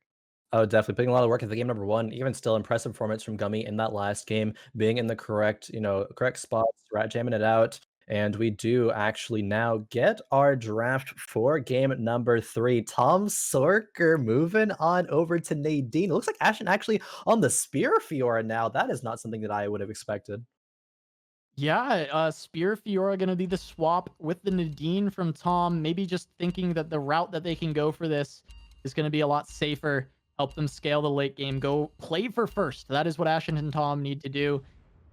Oh, definitely putting a lot of work into game number 1, even still impressive performance from Gummy in that last game, being in the correct, correct spots, rat jamming it out. And we do actually now get our draft for game number 3. Tomsorcer moving on over to Nadine. It looks like Ashen actually on the Spear Fiora now. That is not something that I would have expected. Yeah, Spear Fiora gonna be the swap with the Nadine from Tom. Maybe just thinking that the route that they can go for this is gonna be a lot safer. Help them scale the late game. Go play for first. That is what Ashen and Tom need to do.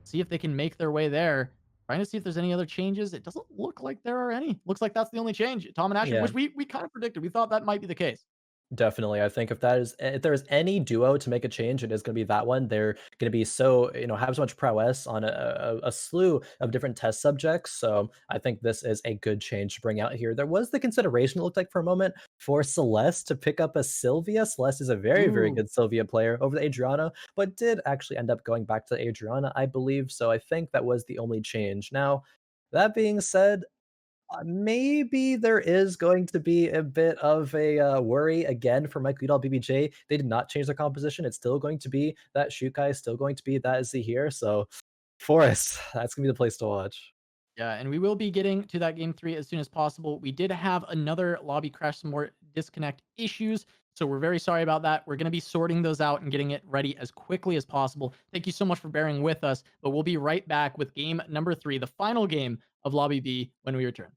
See if they can make their way there. Trying to see if there's any other changes. It doesn't look like there are any. Looks like that's the only change. Tom and Ashen, Yeah. which we kind of predicted. We thought that might be the case. Definitely. I think if there is any duo to make a change, it is gonna be that one. They're gonna be so, have so much prowess on a slew of different test subjects. So I think this is a good change to bring out here. There was the consideration, it looked like for a moment, for Celeste to pick up a Sylvia. Celeste is a very, very Ooh. good Sylvia player over the Adriana, but did actually end up going back to the Adriana, I believe. So I think that was the only change. Now, that being said, maybe there is going to be a bit of a worry again for Mike Liddell BBJ. They did not change the composition. It's still going to be that Shukai, still going to be that Zahir. So Forest, that's gonna be the place to watch. Yeah, and we will be getting to that game 3 as soon as possible. We did have another lobby crash, some more disconnect issues, so we're very sorry about that. We're going to be sorting those out and getting it ready as quickly as possible. Thank you so much for bearing with us, but we'll be right back with game number 3, the final game of Lobby B, when we return.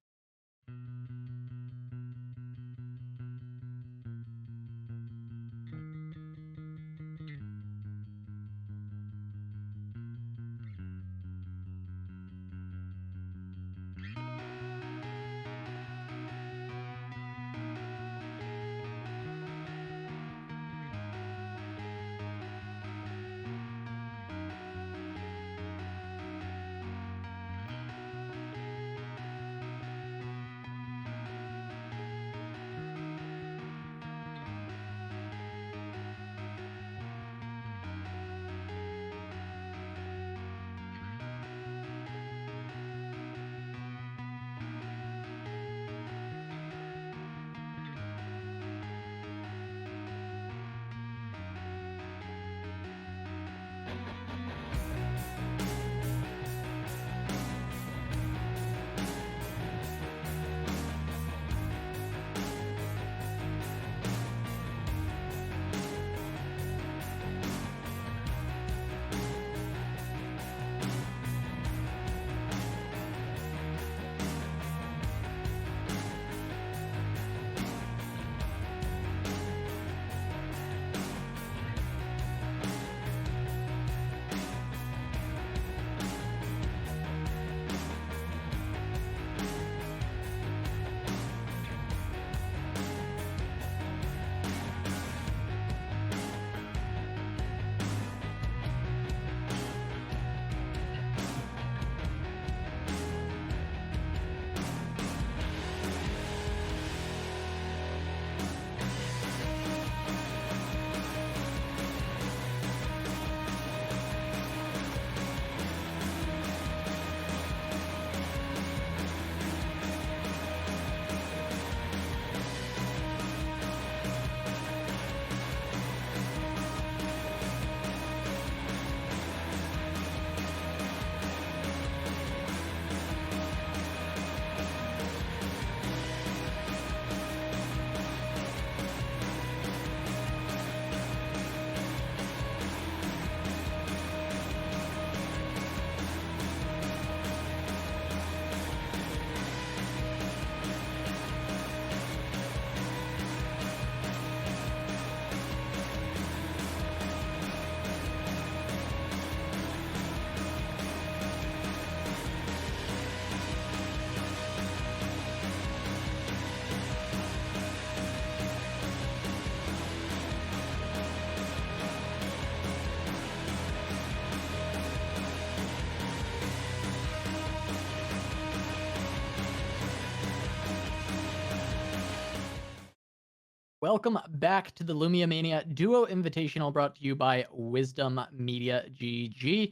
Welcome back to the Lumia Mania Duo Invitational brought to you by Wisdom Media GG.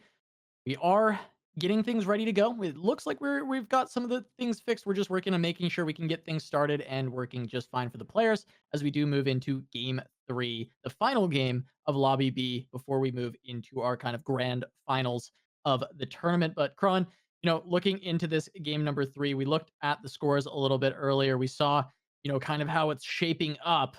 We are getting things ready to go. It looks like we've got some of the things fixed. We're just working on making sure we can get things started and working just fine for the players as we do move into game 3, the final game of Lobby B before we move into our kind of grand finals of the tournament. But Khroen, looking into this game number 3, we looked at the scores a little bit earlier. We saw, kind of how it's shaping up,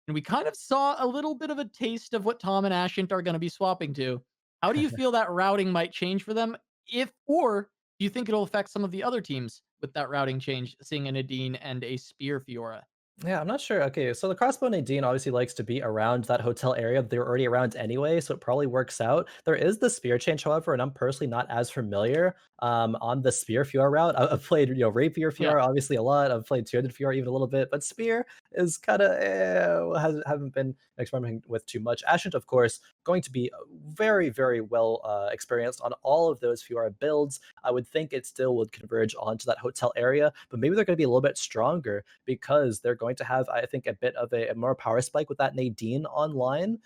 and we kind of saw a little bit of a taste of what Tom and Ashint are going to be swapping to. How do you feel that routing might change for them? If or do you think it'll affect some of the other teams with that routing change, seeing a Nadine and a Spear Fiora? Yeah, I'm not sure. Okay, so the crossbow Nadine obviously likes to be around that hotel area that they're already around anyway, so it probably works out. There is the spear change, however, and I'm personally not as familiar on the spear Fiora route. I've played, rapier Yeah. Fiora obviously a lot. I've played two-handed Fiora even a little bit, but spear is kind of haven't been experimenting with too much. Ashent, of course, going to be very, very well experienced on all of those Fiora builds. I would think it still would converge onto that hotel area, but maybe they're going to be a little bit stronger because they're going to have, I think, a bit of a more power spike with that Nadine online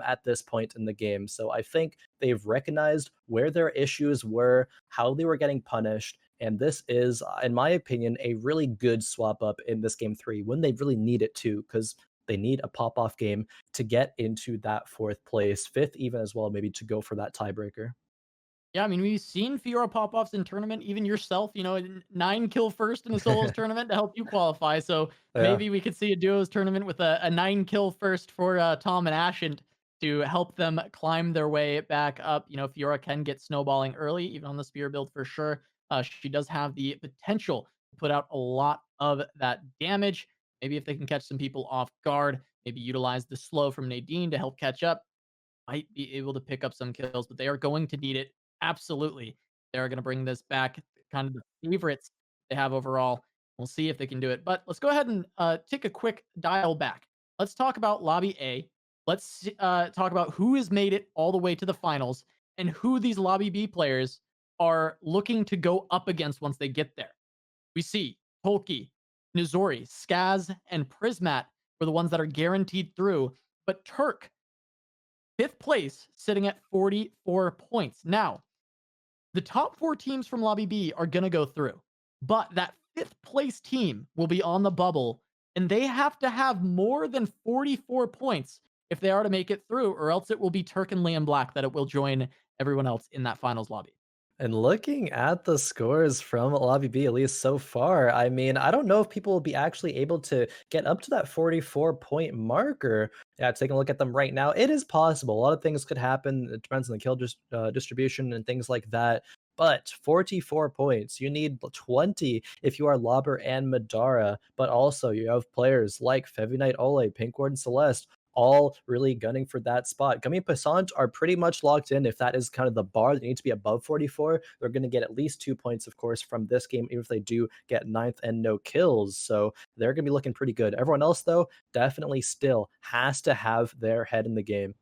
at this point in the game. So I think they've recognized where their issues were, how they were getting punished. And this is, in my opinion, a really good swap up in this game 3 when they really need it to, because they need a pop off game to get into that fourth place, fifth even as well, maybe to go for that tiebreaker. Yeah, I mean, we've seen Fiora pop-offs in tournament, even yourself, 9 kill first in a solos tournament to help you qualify. So Yeah. maybe we could see a duos tournament with a 9 kill first for Tom and Ashint to help them climb their way back up. Fiora can get snowballing early, even on the spear build for sure. She does have the potential to put out a lot of that damage. Maybe if they can catch some people off guard, maybe utilize the slow from Nadine to help catch up, might be able to pick up some kills, but they are going to need it. Absolutely. They're going to bring this back, kind of the favorites they have overall. We'll see if they can do it. But let's go ahead and take a quick dial back. Let's talk about Lobby A. Let's talk about who has made it all the way to the finals and who these Lobby B players are looking to go up against once they get there. We see Tolki, Nizori, Skaz, and Prismat were the ones that are guaranteed through. But Turk, fifth place, sitting at 44 points. Now, the top 4 teams from Lobby B are going to go through, but that fifth place team will be on the bubble, and they have to have more than 44 points if they are to make it through, or else it will be Turk and Liam Black that it will join everyone else in that finals lobby. And looking at the scores from Lobby B, at least so far, I mean, I don't know if people will be actually able to get up to that 44-point marker. Yeah, taking a look at them right now, it is possible. A lot of things could happen. It depends on the kill distribution and things like that. But 44 points, you need 20 if you are Lobber and Madara. But also, you have players like Fevi Knight Ole, PinkWard, and Celeste all really gunning for that spot. Gummy and Passant are pretty much locked in. If that is kind of the bar, they need to be above 44. They're going to get at least 2 points, of course, from this game, even if they do get ninth and no kills. So they're going to be looking pretty good. Everyone else, though, definitely still has to have their head in the game.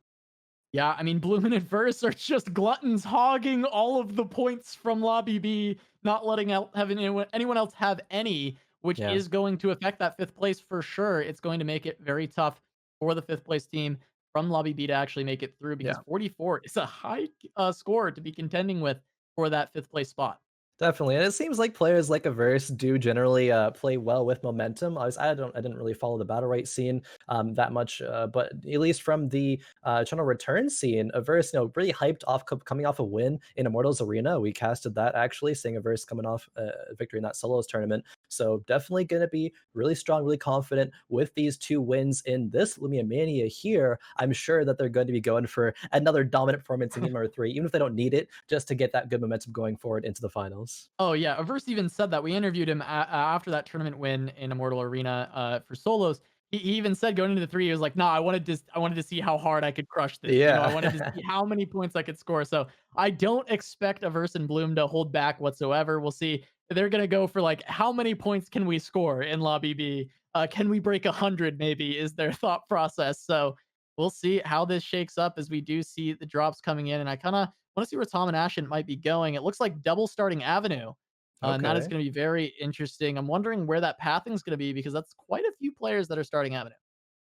Yeah, I mean, Bloomin' and Verse are just gluttons hogging all of the points from Lobby B, not letting out having anyone else have any, which Yeah, is going to affect that fifth place for sure. It's going to make it very tough for the fifth place team from Lobby B to actually make it through because yeah. 44 is a high score to be contending with for that fifth place spot. Definitely, and it seems like players like Averse do generally play well with momentum. I didn't really follow the battle right scene that much, but at least from the channel return scene, Averse, really hyped off coming off a win in Immortals Arena. We casted that actually, seeing Averse coming off a victory in that solos tournament. So definitely going to be really strong, really confident with these 2 wins in this Lumia Mania here. I'm sure that they're going to be going for another dominant performance in game number 3, even if they don't need it, just to get that good momentum going forward into the finals. Oh yeah, Averse even said that. We interviewed him after that tournament win in Immortal Arena for solos. He even said going into the 3, he was like, "Nah, I wanted to see how hard I could crush this. I wanted to Yeah. see how many points I could score." So I don't expect Averse and Bloom to hold back whatsoever. We'll see. They're gonna go for like, how many points can we score in Lobby B? Can we break 100? Maybe is their thought process. So we'll see how this shakes up as we do see the drops coming in, and I kind of want to see where Tom and Ashen might be going. It looks like double starting Avenue, and that is Okay. going to be very interesting. I'm wondering where that pathing is going to be because that's quite a few players that are starting Avenue.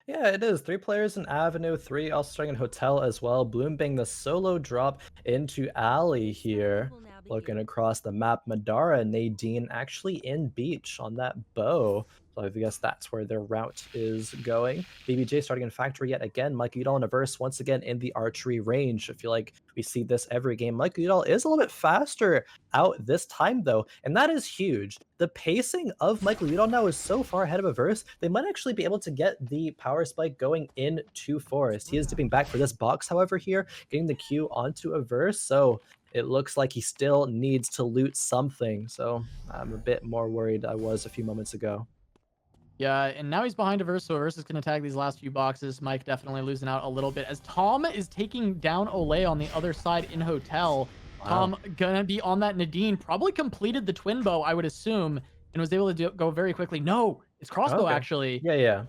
Yeah, it is. Three players in Avenue, three also starting in Hotel as well. Bloom being the solo drop into Alley here. Looking across the map, Madara and Nadine actually in Beach on that bow. So I guess that's where their route is going. BBJ starting in Factory yet again. Mike Udall in a verse once again in the archery range. I feel like we see this every game. Mike Udall is a little bit faster out this time though, and that is huge. The pacing of Michael Udall now is so far ahead of a verse, they might actually be able to get the power spike going into Forest. He is dipping back for this box, however, here, getting the Q onto a verse, so it looks like he still needs to loot something, so I'm a bit more worried I was a few moments ago. Yeah, and now he's behind a verse, so verse is going to tag these last few boxes. Mike definitely losing out a little bit as Tom is taking down Olay on the other side in Hotel. Wow. Tom gonna be on that Nadine, probably completed the twin bow, I would assume, and was able to go very quickly. No, it's crossbow Okay. actually. Yeah, yeah.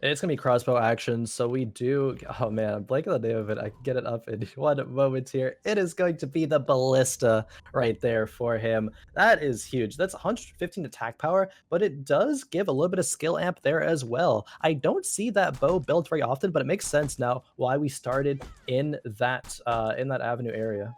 It's gonna be crossbow action, so we do. Oh man, blank on the name of it. I can get it up in one moment here. It is going to be the ballista right there for him. That is huge. That's 115 attack power, but it does give a little bit of skill amp there as well. I don't see that bow built very often, but it makes sense now why we started in that avenue area.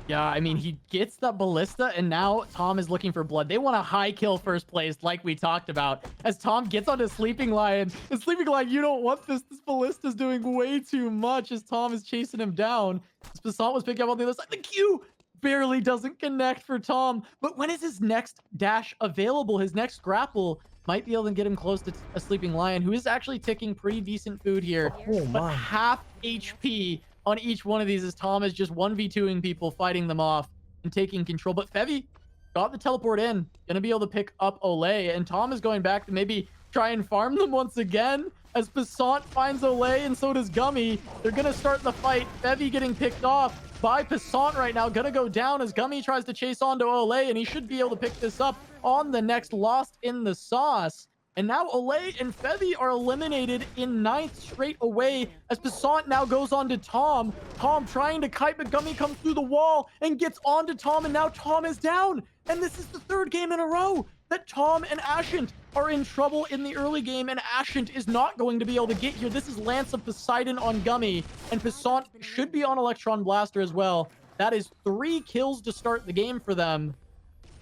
Yeah, I mean, he gets that ballista, and now Tom is looking for blood. They want a high kill first place, like we talked about. As Tom gets onto Sleeping Lion, and Sleeping Lion, you don't want this. This ballista's doing way too much as Tom is chasing him down. Spasant was picking up on the other side. The Q barely doesn't connect for Tom. But when is his next dash available? His next grapple might be able to get him close to a Sleeping Lion, who is actually ticking pretty decent food here. Oh But my. half HP on each one of these as Tom is just 1v2ing people, fighting them off and taking control. But Fevy got the teleport in, gonna be able to pick up Olay, and Tom is going back to maybe try and farm them once again as Passant finds Olay, and so does Gummy. They're gonna start the fight. Fevy getting picked off by Passant right now, gonna go down as Gummy tries to chase onto Olay, and he should be able to pick this up on the next Lost in the Sauce. And now Olay and Fevy are eliminated in 9th straight away as Passant now goes on to Tom. Tom trying to kite, but Gummy comes through the wall and gets onto Tom, and now Tom is down. And this is the 3rd game in a row that Tom and Ashant are in trouble in the early game, and Ashant is not going to be able to get here. This is Lance of Poseidon on Gummy, and Passant should be on Electron Blaster as well. That is 3 kills to start the game for them.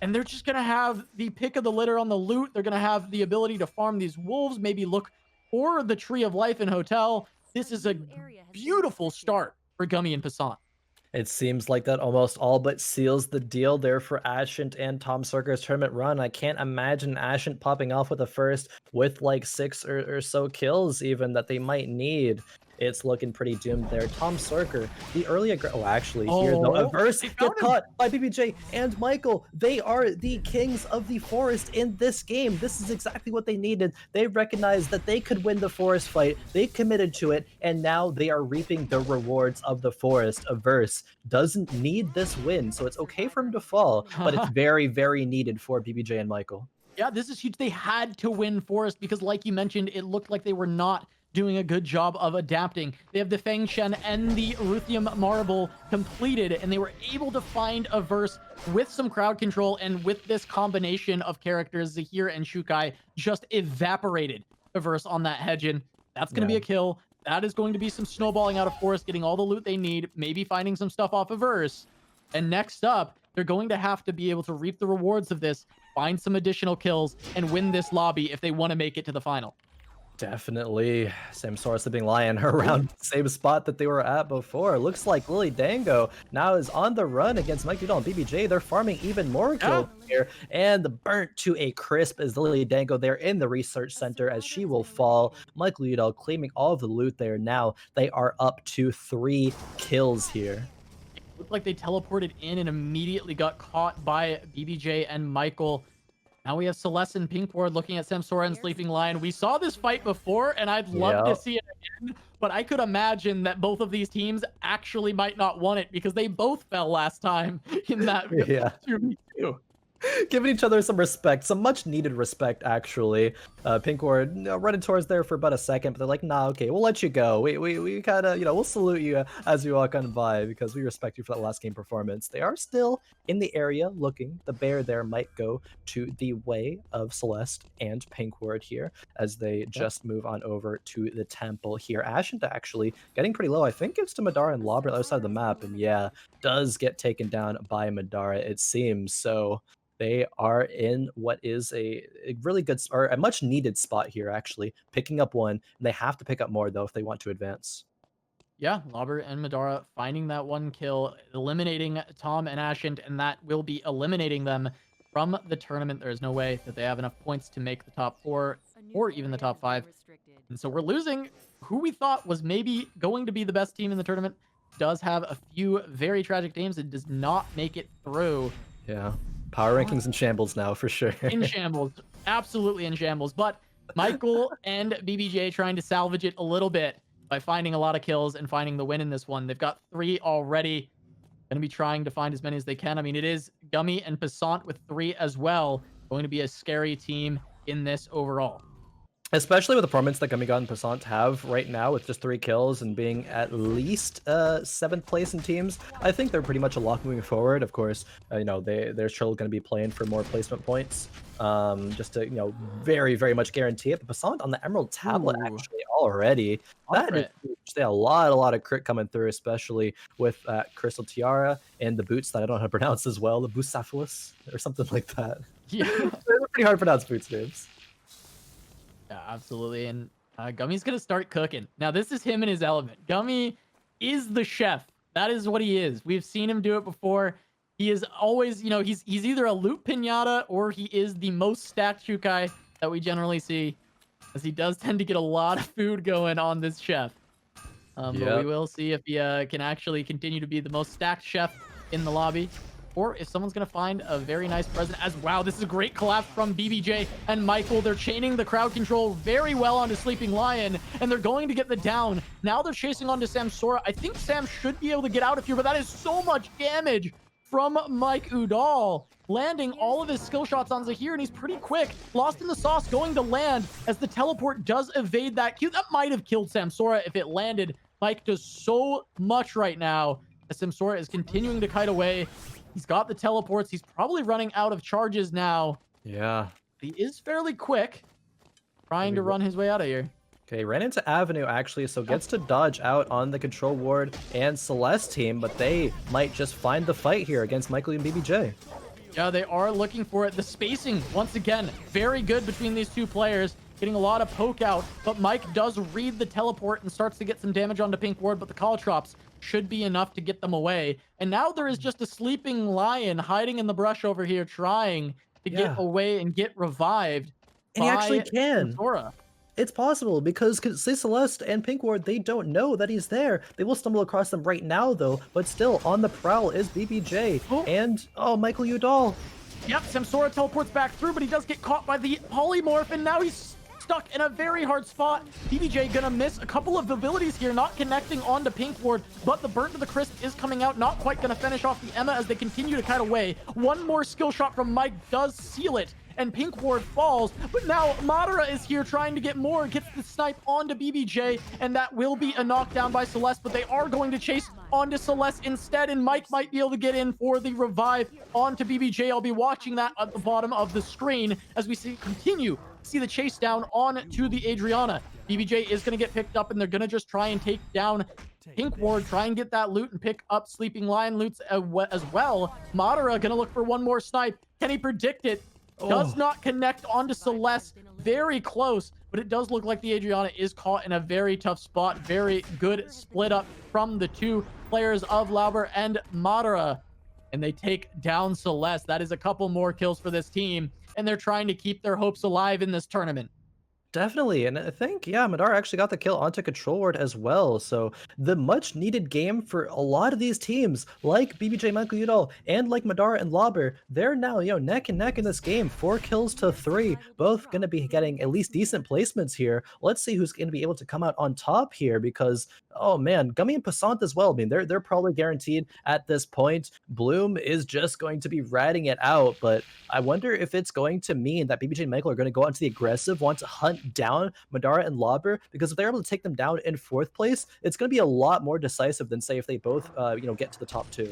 And they're just going to have the pick of the litter on the loot. They're going to have the ability to farm these wolves, maybe look for the Tree of Life in Hotel. This is a beautiful start for Gummy and Passant. It seems like that almost all but seals the deal there for Ashant and Tomsorcer's tournament run. I can't imagine Ashant popping off with a first with like 6 or so kills even that they might need. It's looking pretty doomed there. Tomsorcer, the early actually here though, a verse gets caught by BBJ and Michael. They are the kings of the forest in this game. This is exactly what they needed. They recognized that they could win the forest fight. They committed to it, and now they are reaping the rewards of the forest. A verse doesn't need this win, so it's okay for him to fall, but it's very, very needed for BBJ and Michael. Yeah, this is huge. They had to win Forest because, like you mentioned, it looked like they were not doing a good job of adapting. They have the Feng Shen and the Ruthium Marble completed, and they were able to find a verse with some crowd control, and with this combination of characters, Zahir and Shukai just evaporated a verse on that Hedgen. That's going to be a kill. That is going to be some snowballing out of Forest, getting all the loot they need, maybe finding some stuff off of verse. And next up, they're going to have to be able to reap the rewards of this, find some additional kills, and win this lobby if they want to make it to the final. Definitely. Samsora Sleeping Lion around the same spot that they were at before. Looks like Lily Dango now is on the run against Mike Udall and BBJ. They're farming even more kills here. And burnt to a crisp is Lily Dango there in the research center as she will fall. Mike Udall claiming all of the loot there now. They are up to 3 kills here. It looked like they teleported in and immediately got caught by BBJ and Michael. Now we have Celeste and PinkWard looking at Samsora and Sleeping Lion. We saw this fight before, and I'd love to see it again, but I could imagine that both of these teams actually might not want it because they both fell last time in that 2v2. Giving each other some respect, some much needed respect, actually. PinkWard, running towards there for about a second, but they're like, nah, okay, we'll let you go. We kind of, we'll salute you as you walk on by because we respect you for that last game performance. They are still in the area looking. The bear there might go to the way of Celeste and PinkWard here as they just move on over to the temple here. Ashen actually getting pretty low. I think it's to Madara and Lobber on the other side of the map, and yeah, does get taken down by Madara, it seems. So they are in what is a really good or a much needed spot here, actually, picking up one. And they have to pick up more, though, if they want to advance. Yeah, Lobber and Madara finding that one kill, eliminating Tom and Ashent, and that will be eliminating them from the tournament. There is no way that they have enough points to make the top 4 or even the top 5. And so we're losing who we thought was maybe going to be the best team in the tournament. Does have a few very tragic games and does not make it through. Yeah. Power rankings in shambles now, for sure. In shambles. Absolutely in shambles. But Michael and BBJ trying to salvage it a little bit by finding a lot of kills and finding the win in this one. They've got 3 already. Going to be trying to find as many as they can. I mean, it is Gummy and Passant with 3 as well. Going to be a scary team in this overall. Especially with the performance that Gummy God and Passant have right now with just 3 kills and being at least 7th place in teams, I think they're pretty much a lock moving forward. Of course, they're still going to be playing for more placement points, just to very, very much guarantee it. But Passant on the Emerald Tablet actually already, that is huge. They have a lot of crit coming through, especially with Crystal Tiara and the boots that I don't know how to pronounce as well, the Bucephalus or something like that. Yeah, they're pretty hard to pronounce boots names. Yeah, absolutely. And Gummy's going to start cooking. Now, this is him in his element. Gummy is the chef. That is what he is. We've seen him do it before. He is always, he's either a loot pinata or he is the most stacked Shukai that we generally see, as he does tend to get a lot of food going on this chef. But we will see if he can actually continue to be the most stacked chef in the lobby, or if someone's going to find a very nice present as wow. This is a great collapse from BBJ and Michael. They're chaining the crowd control very well onto Sleeping Lion, and they're going to get the down. Now they're chasing onto Samsora. I think Sam should be able to get out of here, but that is so much damage from Mike Udall, landing all of his skill shots on Zahir, and he's pretty quick. Lost in the sauce going to land as the teleport does evade that Q. That might have killed Samsora if it landed. Mike does so much right now as Samsora is continuing to kite away. He's got the teleports. He's probably running out of charges now. Yeah. He is fairly quick, trying to run his way out of here. Okay, ran into Avenue, actually, so gets to dodge out on the Control Ward and Celeste team, but they might just find the fight here against Michael and BBJ. Yeah, they are looking for it. The spacing, once again, very good between these two players. Getting a lot of poke out, but Mike does read the teleport and starts to get some damage onto PinkWard, but the Caltrops should be enough to get them away. And now there is just a Sleeping Lion hiding in the brush over here, trying to get away and get revived. And he actually can. Samsora. It's possible because Celeste and PinkWard, they don't know that he's there. They will stumble across them right now, though, but still on the prowl is BBJ and Michael Udall. Yep, Samsora teleports back through, but he does get caught by the polymorph, and now he's stuck in a very hard spot. BBJ gonna miss a couple of abilities here, not connecting onto PinkWard, but the Burnt to the Crisp is coming out, not quite gonna finish off the Emma as they continue to kite away. One more skill shot from Mike does seal it, and PinkWard falls, but now Madara is here trying to get more, gets the snipe onto BBJ, and that will be a knockdown by Celeste, but they are going to chase onto Celeste instead, and Mike might be able to get in for the revive onto BBJ. I'll be watching that at the bottom of the screen as we continue see the chase down on to the Adriana. BBJ is going to get picked up, and they're going to just try and take down PinkWard, try and get that loot and pick up Sleeping Lion loots as well. Madara going to look for one more snipe. Can he predict it? Does not connect onto Celeste. Very close, but it does look like the Adriana is caught in a very tough spot. Very good split up from the two players of Lauber and Madara, and they take down Celeste. That is a couple more kills for this team, and they're trying to keep their hopes alive in this tournament. Definitely, and I think, yeah, Madara actually got the kill onto Control Ward as well, so the much needed game for a lot of these teams, like BBJ Udall and like Madara and Lauber, they're now, neck and neck in this game, 4 kills to 3, both gonna be getting at least decent placements here. Let's see who's gonna be able to come out on top here because, oh man, Gummy and Passant as well, I mean, they're probably guaranteed at this point. Bloom is just going to be ratting it out, but I wonder if it's going to mean that BBJ and Michael are going to go onto the aggressive, want to hunt down Madara and Lauber, because if they're able to take them down in 4th place, it's going to be a lot more decisive than, say, if they both, get to the top 2.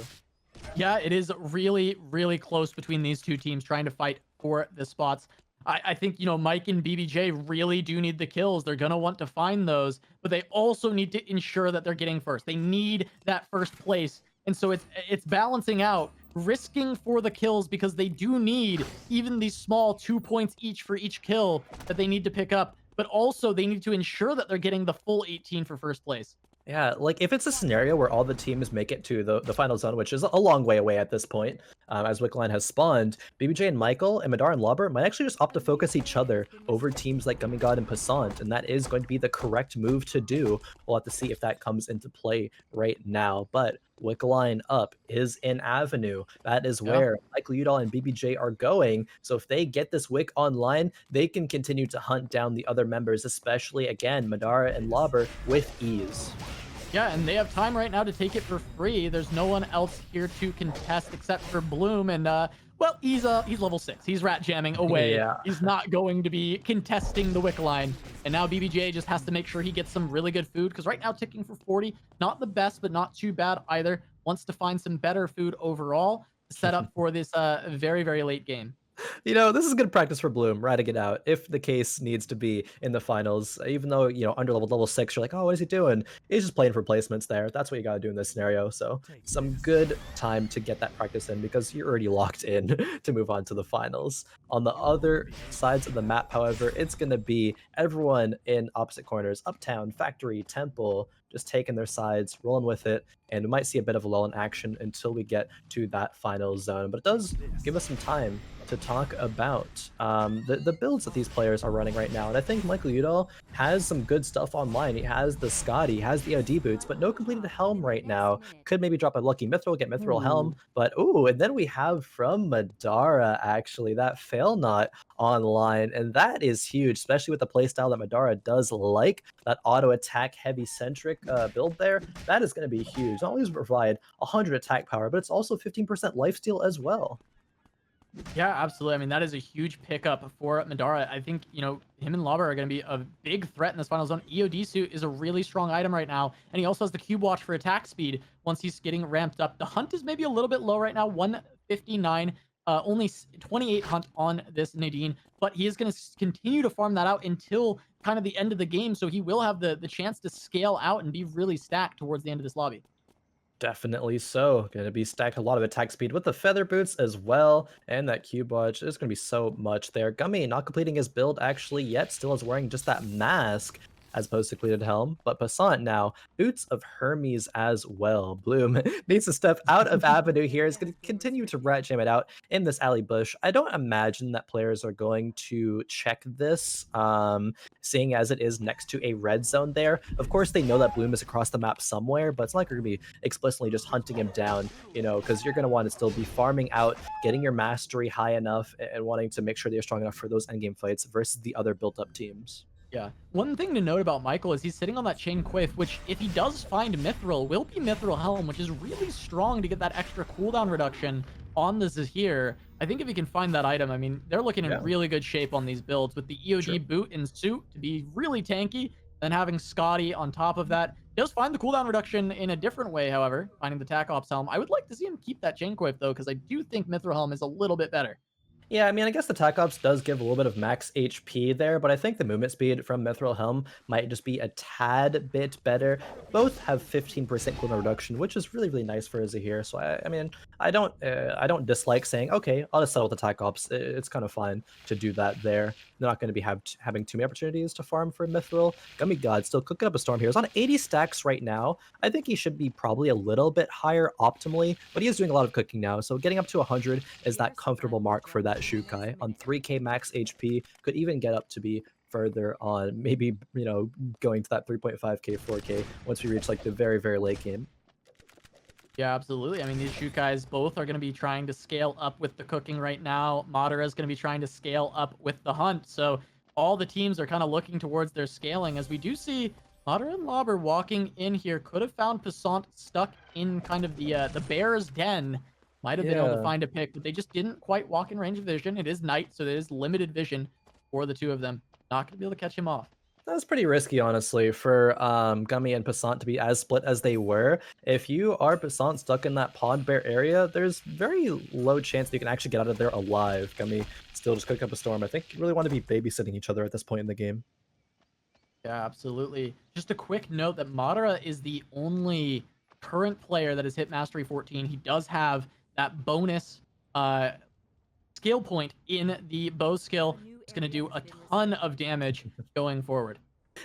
Yeah, it is really, really close between these two teams trying to fight for the spots. I think, Mike and BBJ really do need the kills. They're going to want to find those, but they also need to ensure that they're getting first. They need that first place. And so it's balancing out, risking for the kills because they do need even these small 2 points each for each kill that they need to pick up, but also they need to ensure that they're getting the full 18 for first place. Yeah, like if it's a scenario where all the teams make it to the final zone, which is a long way away at this point, as Wickline has spawned, BBJ and Michael and Madar and Lauber might actually just opt to focus each other over teams like Gummy God and Passant, and that is going to be the correct move to do. We'll have to see if that comes into play right now, but Wickline up is in Avenue. That is Yeah. where Michael Udall and BBJ are going. So if they get this Wick online, they can continue to hunt down the other members, especially again Madara and Lauber with ease. Yeah, and they have time right now to take it for free. There's no one else here to contest except for Bloom, and well, he's level 6. He's rat jamming away. Yeah. He's not going to be contesting the wick line. And now BBJ just has to make sure he gets some really good food because right now ticking for 40, not the best, but not too bad either. Wants to find some better food overall to set up for this very, very late game. This is good practice for Bloom, riding it out if the case needs to be in the finals. Even though, under level 6, you're like, oh, what is he doing? He's just playing for placements there. That's what you got to do in this scenario. So some good time to get that practice in because you're already locked in to move on to the finals. On the other sides of the map, however, it's going to be everyone in opposite corners, Uptown, Factory, Temple, just taking their sides, rolling with it, and we might see a bit of a lull in action until we get to that final zone. But it does give us some time to talk about the builds that these players are running right now. And I think Michael Udall has some good stuff online. He has the Scott, he has the OD boots, but no completed helm right now. Could maybe drop a lucky Mithril, get Mithril helm, but and then we have from Madara actually that fail not online, and that is huge, especially with the playstyle that Madara does like, that auto attack heavy centric build there. That is going to be huge. Not only does it provide 100 attack power, but it's also 15% lifesteal as well. Yeah, absolutely. I mean, that is a huge pickup for Madara. I think, him and Lauber are going to be a big threat in this final zone. EOD suit is a really strong item right now, and he also has the cube watch for attack speed once he's getting ramped up. The hunt is maybe a little bit low right now, 159, only 28 hunt on this Nadine, but he is going to continue to farm that out until kind of the end of the game, so he will have the chance to scale out and be really stacked towards the end of this lobby. Definitely so. Going to be stacked a lot of attack speed with the feather boots as well. And that cube watch. There's going to be so much there. Gummy not completing his build actually yet. Still is wearing just that mask as opposed to cleated helm. But Passant now, boots of Hermes as well. Bloom needs to step out of Avenue here. Is going to continue to rat jam it out in this alley bush. I don't imagine that players are going to check this, seeing as it is next to a red zone there. Of course, they know that Bloom is across the map somewhere, but it's not like you're going to be explicitly just hunting him down, because you're going to want to still be farming out, getting your mastery high enough, and wanting to make sure that you're strong enough for those endgame fights versus the other built-up teams. Yeah. One thing to note about Michael is he's sitting on that chain quiff, which if he does find Mithril, will be Mithril Helm, which is really strong to get that extra cooldown reduction on the Zahir. I think if he can find that item, I mean, they're looking in really good shape on these builds with the EOD boot and suit to be really tanky, then having Scotty on top of that. He does find the cooldown reduction in a different way, however, finding the Tac Ops Helm. I would like to see him keep that chain quiff, though, because I do think Mithril Helm is a little bit better. Yeah, I mean, I guess the Tac Ops does give a little bit of max HP there, but I think the movement speed from Mithril Helm might just be a tad bit better. Both have 15% cooldown reduction, which is really, really nice for a Zahir. So I mean, I don't dislike saying, okay, I'll just settle with the Tac Ops. It's kind of fun to do that there. They're not going to be having too many opportunities to farm for Mithril. Gummy God still cooking up a storm here. He's on 80 stacks right now. I think he should be probably a little bit higher optimally, but he is doing a lot of cooking now. So getting up to 100 is that comfortable mark for that Shukai on 3k max HP. Could even get up to be further on, maybe, going to that 3.5k, 4k once we reach like the very, very late game. Yeah, absolutely. I mean, these Shukais both are going to be trying to scale up with the cooking right now. Madara is going to be trying to scale up with the hunt. So all the teams are kind of looking towards their scaling, as we do see Madara and Lobber walking in here. Could have found Passant stuck in kind of the bear's den. Might have been able to Yeah. find a pick, but they just didn't quite walk in range of vision. It is night, so there is limited vision for the two of them. Not going to be able to catch him off. That's pretty risky, honestly, for Gummy and Passant to be as split as they were. If you are Passant stuck in that Pond Bear area, there's very low chance that you can actually get out of there alive. Gummy still just cook up a storm. I think you really want to be babysitting each other at this point in the game. Yeah, absolutely. Just a quick note that Madara is the only current player that has hit Mastery 14. He does have that bonus skill point in the bow skill. It's going to do a ton of damage going forward.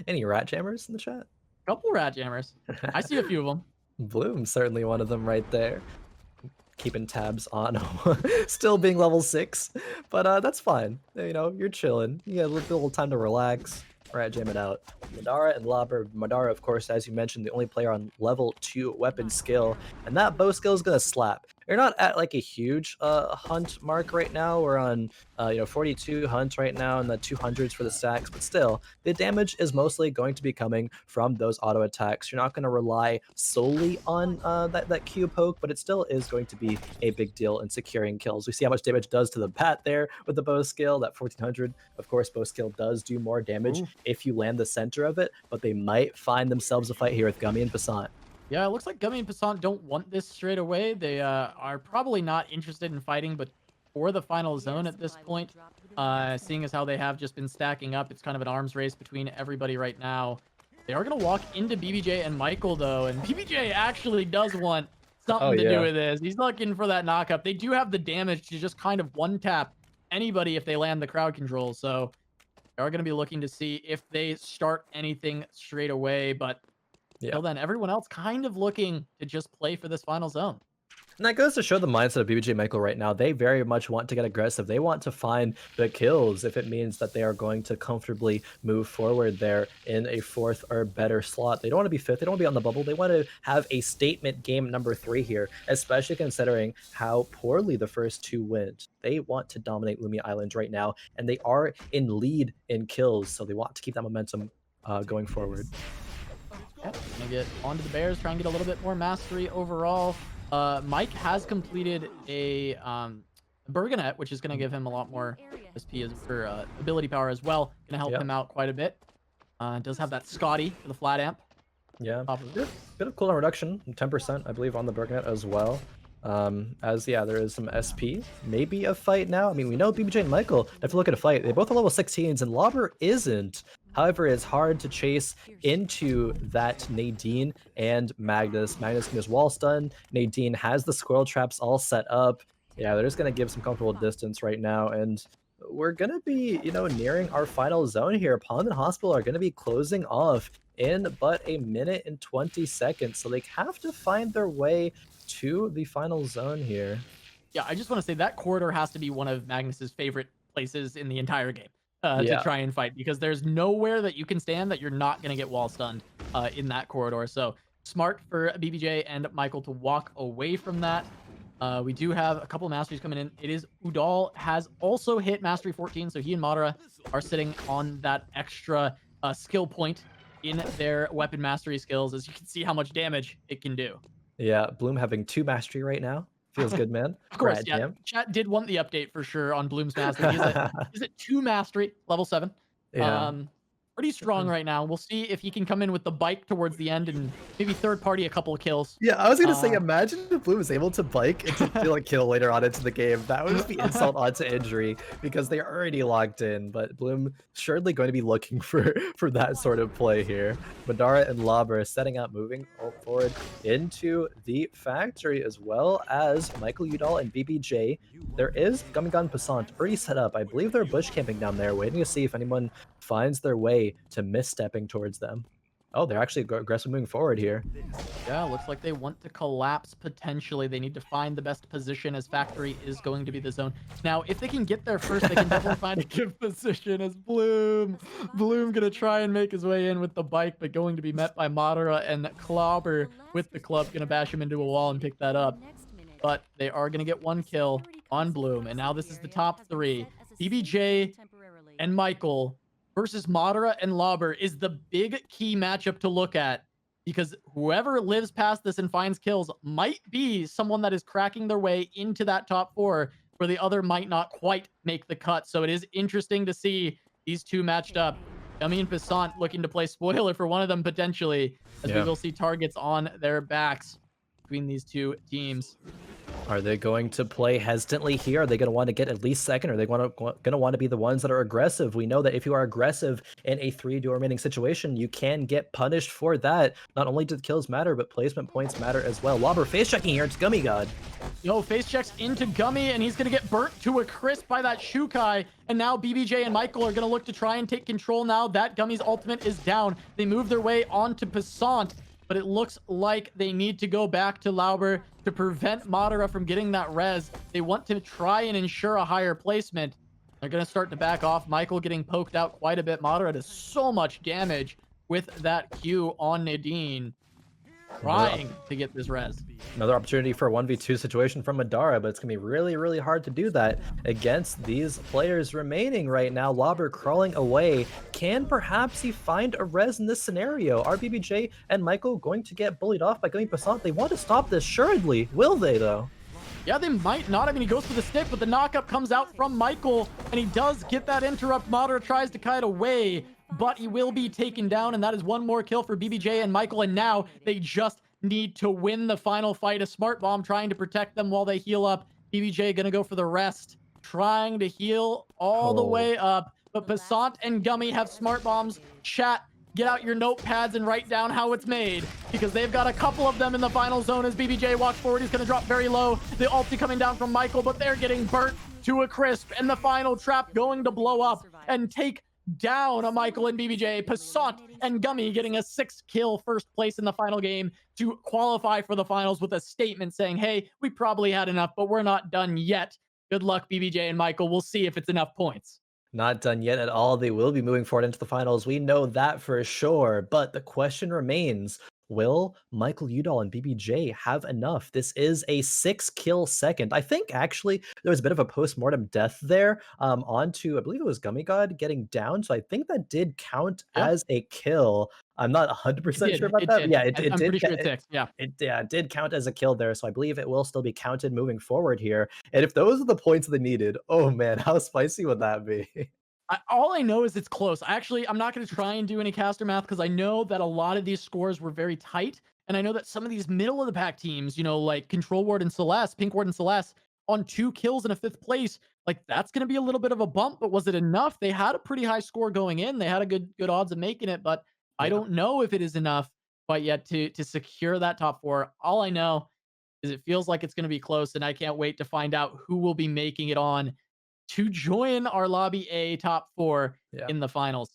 Any rat jammers in the chat? Couple rat jammers. I see a few of them. Bloom, certainly one of them right there. Keeping tabs on still being level 6, but that's fine. You're chilling. You got a little time to relax. Rat jam it out. Madara and Lobber. Madara, of course, as you mentioned, the only player on level 2 weapon skill, and that bow skill is gonna slap. You're not at like a huge hunt mark right now. We're on 42 hunt right now and the 200s for the stacks, but still the damage is mostly going to be coming from those auto attacks. You're not going to rely solely on that Q poke, but it still is going to be a big deal in securing kills. We see how much damage does to the bat there with the bow skill. That 1400, of course, bow skill does do more damage if you land the center of it, but they might find themselves a fight here with Gummy and Passant. Yeah, it looks like Gummy and Passant don't want this straight away. They are probably not interested in fighting, but for the final zone at this point, seeing as how they have just been stacking up, it's kind of an arms race between everybody right now. They are going to walk into BBJ and Michael, though, and BBJ actually does want something to do with this. He's looking for that knockup. They do have the damage to just kind of one-tap anybody if they land the crowd control, so they are going to be looking to see if they start anything straight away, but till then, everyone else kind of looking to just play for this final zone. And that goes to show the mindset of BBJ Michael right now. They very much want to get aggressive. They want to find the kills if it means that they are going to comfortably move forward there in a 4th or better slot. They don't want to be 5th. They don't want to be on the bubble. They want to have a statement game number 3 here, especially considering how poorly the first 2 went. They want to dominate Lumia Island right now, and they are in lead in kills, so they want to keep that momentum going forward. Gonna get onto the Bears, try and get a little bit more mastery overall. Mike has completed a Bergonet, which is going to give him a lot more SP for ability power as well. Going to help him out quite a bit. Does have that Scotty for the flat amp. Yeah, bit of cooldown reduction, 10% I believe on the Bergonet as well. There is some SP, maybe a fight now. I mean, we know BBJ and Michael have to look at a fight. They both are level 16s, and Lobber isn't. However, it's hard to chase into that Nadine and Magnus. Magnus can just wall stun. Nadine has the squirrel traps all set up. Yeah, they're just going to give some comfortable distance right now, and we're going to be, nearing our final zone here. Pond and Hospital are going to be closing off in but a minute and 20 seconds, so they have to find their way to the final zone here. Yeah, I just want to say that corridor has to be one of Magnus's favorite places in the entire game to try and fight, because there's nowhere that you can stand that you're not going to get wall stunned in that corridor. So smart for BBJ and Michael to walk away from that. We do have a couple of masteries coming in. It is Udal has also hit Mastery 14, so he and Madara are sitting on that extra skill point in their weapon mastery skills, as you can see how much damage it can do. Yeah, Bloom having 2 mastery right now. Feels good, man. Of course, Chat did want the update for sure on Bloom's mastery. He's at 2 mastery, level 7. Yeah. Pretty strong right now. We'll see if he can come in with the bike towards the end and maybe third party a couple of kills. Yeah, I was gonna say, imagine if Bloom was able to bike and to steal a kill later on into the game. That would just be insult onto injury, because they're already locked in. But Bloom surely going to be looking for that sort of play here. Madara and Lobber setting up, moving forward into the factory, as well as Michael Udall and BBJ. There is Gummy Gun Passant already set up. I believe they're bush camping down there, waiting to see if anyone finds their way to misstepping towards them. Oh, they're actually aggressive moving forward here. Yeah, looks like they want to collapse potentially. They need to find the best position as Factory is going to be the zone. Now, if they can get there first, they can definitely find a good position as Bloom. Bloom gonna try and make his way in with the bike, but going to be met by Madara and Clobber with the club, gonna bash him into a wall and pick that up. But they are gonna get one kill on Bloom. And now this is the top three. BBJ and Michael versus Madara and Lauber is the big key matchup to look at, because whoever lives past this and finds kills might be someone that is cracking their way into that top four, where the other might not quite make the cut. So it is interesting to see these two matched up. Gummy and Passant looking to play spoiler for one of them potentially, as we will see targets on their backs between these two teams. Are they going to play hesitantly here? Are they going to want to get at least second? Or are they going to want to be the ones that are aggressive? We know that if you are aggressive in a 3-2 remaining situation, you can get punished for that. Not only do the kills matter, but placement points matter as well. Lauber face checking here. It's Gummy God. Yo, face checks into Gummy, and he's going to get burnt to a crisp by that Shukai. And now BBJ and Michael are going to look to try and take control now that Gummy's ultimate is down. They move their way onto Passant, but it looks like they need to go back to Lauber to prevent Madara from getting that res. They want to try and ensure a higher placement. They're going to start to back off. Michael getting poked out quite a bit. Madara does so much damage with that Q on Nadine, trying to get this res. Another opportunity for a 1v2 situation from Madara, but it's going to be really, really hard to do that against these players remaining right now. Lauber crawling away. Can perhaps he find a res in this scenario? Are BBJ and Michael going to get bullied off by Gummy Passant? They want to stop this, assuredly. Will they, though? Yeah, they might not. I mean, he goes for the stick, but the knockup comes out from Michael, and he does get that interrupt. Madara tries to kite away, but he will be taken down, and that is one more kill for BBJ and Michael, and now they just need to win the final fight. A smart bomb trying to protect them while they heal up. BBJ gonna go for the rest, trying to heal all the way up, but Passant and Gummy have smart bombs. Chat, get out your notepads and write down how it's made, because they've got a couple of them in the final zone. As BBJ walks forward, he's gonna drop very low. The ulti coming down from Michael, but they're getting burnt to a crisp, and the final trap going to blow up and take down a Michael and BBJ. Passant and Gummy getting a 6-kill first place in the final game to qualify for the finals with a statement saying, hey, we probably had enough, but we're not done yet. Good luck, BBJ and Michael. We'll see if it's enough points. Not done yet at all. They will be moving forward into the finals. We know that for sure. But the question remains, will Michael Udall and BBJ have enough? This is a 6-kill second. I think actually there was a bit of a post-mortem death there onto, I believe it was Gummy God getting down. So I think that did count as a kill. I'm not 100% sure about that. Did. Yeah, I'm did. pretty sure it's 6. Yeah. It did count as a kill there. So I believe it will still be counted moving forward here. And if those are the points they needed, oh man, how spicy would that be? All I know is it's close. I'm not going to try and do any caster math, because I know that a lot of these scores were very tight. And I know that some of these middle of the pack teams, you know, like Control Ward and Celeste, PinkWard and Celeste, on 2 kills in a 5th place, like that's going to be a little bit of a bump. But was it enough? They had a pretty high score going in. They had a good odds of making it, but I don't know if it is enough quite yet to secure that top 4. All I know is it feels like it's going to be close, and I can't wait to find out who will be making it on to join our Lobby A top 4 in the finals.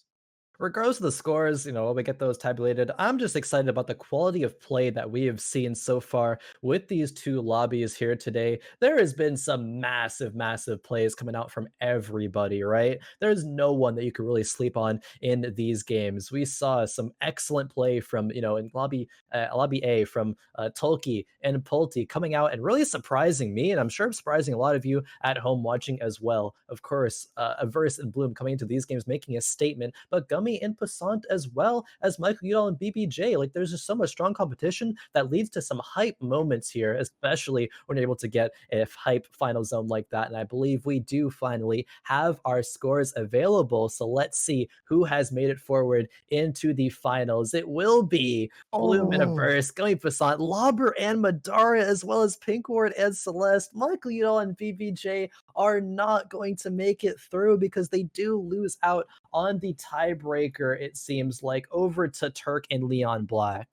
Regardless of the scores, you know, when we get those tabulated, I'm just excited about the quality of play that we have seen so far with these two lobbies here today. There has been some massive, massive plays coming out from everybody, right? There's no one that you could really sleep on in these games. We saw some excellent play from, you know, in lobby A from Tolki and Pulte coming out and really surprising me, and I'm sure surprising a lot of you at home watching as well. Of course, Averse and Bloom coming into these games making a statement, but Gummy and Passant as well as Michael Udall and BBJ. Like, there's just so much strong competition that leads to some hype moments here, especially when you're able to get a hype final zone like that. And I believe we do finally have our scores available. So let's see who has made it forward into the finals. It will be Bloom and Averse, Gummy Passant, Lauber and Madara, as well as PinkWard and Celeste. Michael Udall and BBJ are not going to make it through because they do lose out on the tiebreaker, it seems like, over to Turk and Leon Black.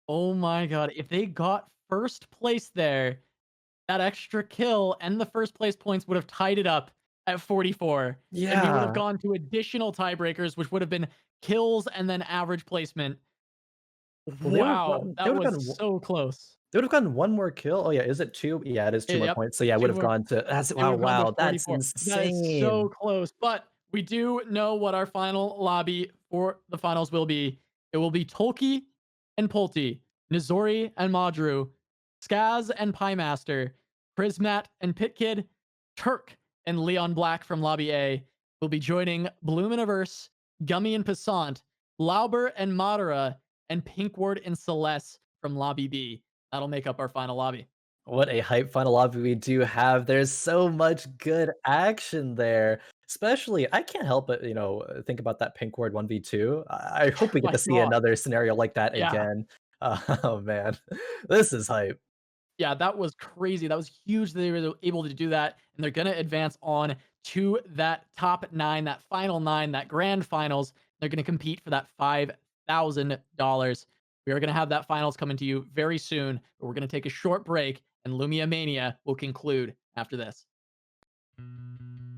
Oh my god, if they got first place there, that extra kill and the first place points would have tied it up at 44. Yeah. And we would have gone to additional tiebreakers, which would have been kills and then average placement. Well, they would have Wow, gotten they that would have was gotten so close. they would have gotten 1 more kill. Oh, yeah, is it 2? Yeah, it is 2 more Yep, points. So, yeah, it would 2 have more. gone to that's It would oh, have gone to wow, that's 44. That is so insane. close, but we do know what our final lobby for the finals will be. It will be Tolki and Pulte, Nizori and Madru, Skaz and Piemaster, Prismat and Pitkid, Turk and Leon Black from Lobby A will be joining Bluminiverse, Gummy and Passant, Lauber and Madara, and Pinkward and Celeste from Lobby B. That'll make up our final lobby. What a hype final lobby we do have. There's so much good action there. Especially, I can't help but, think about that PinkWard 1v2. I hope we get My to see God. another scenario like that Yeah. again. Oh, man. This is hype. Yeah, that was crazy. That was huge that they were able to do that, and they're gonna advance on to that top 9, that final 9, that grand finals. They're gonna compete for that $5,000. We are gonna have that finals coming to you very soon, but we're gonna take a short break, and Lumia Mania will conclude after this.